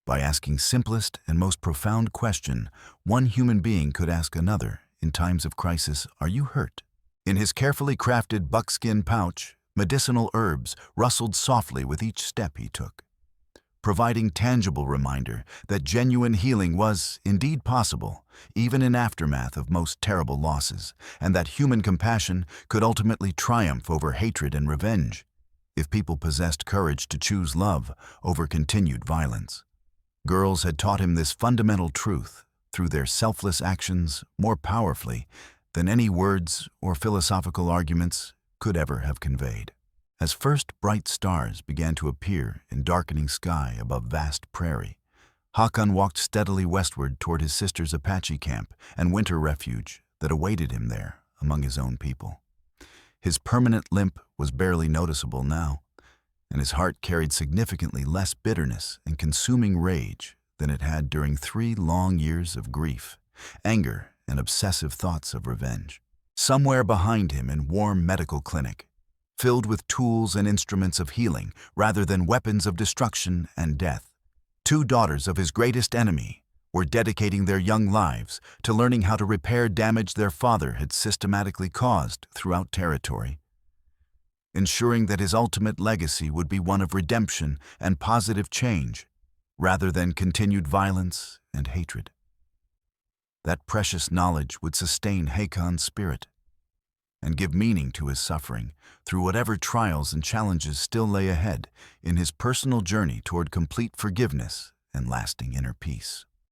By asking simplest and most profound question one human being could ask another in times of crisis: are you hurt? In his carefully crafted buckskin pouch, medicinal herbs rustled softly with each step he took, providing tangible reminder that genuine healing was indeed possible, even in aftermath of most terrible losses, and that human compassion could ultimately triumph over hatred and revenge, if people possessed courage to choose love over continued violence. Girls had taught him this fundamental truth through their selfless actions more powerfully than any words or philosophical arguments could ever have conveyed. As first bright stars began to appear in darkening sky above vast prairie, Hakon walked steadily westward toward his sister's Apache camp and winter refuge that awaited him there among his own people. His permanent limp was barely noticeable now, and his heart carried significantly less bitterness and consuming rage than it had during 3 long years of grief, anger, and obsessive thoughts of revenge. Somewhere behind him, in warm medical clinic, filled with tools and instruments of healing rather than weapons of destruction and death, 2 daughters of his greatest enemy or dedicating their young lives to learning how to repair damage their father had systematically caused throughout territory, ensuring that his ultimate legacy would be one of redemption and positive change, rather than continued violence and hatred. That precious knowledge would sustain Hakon's spirit and give meaning to his suffering through whatever trials and challenges still lay ahead in his personal journey toward complete forgiveness and lasting inner peace.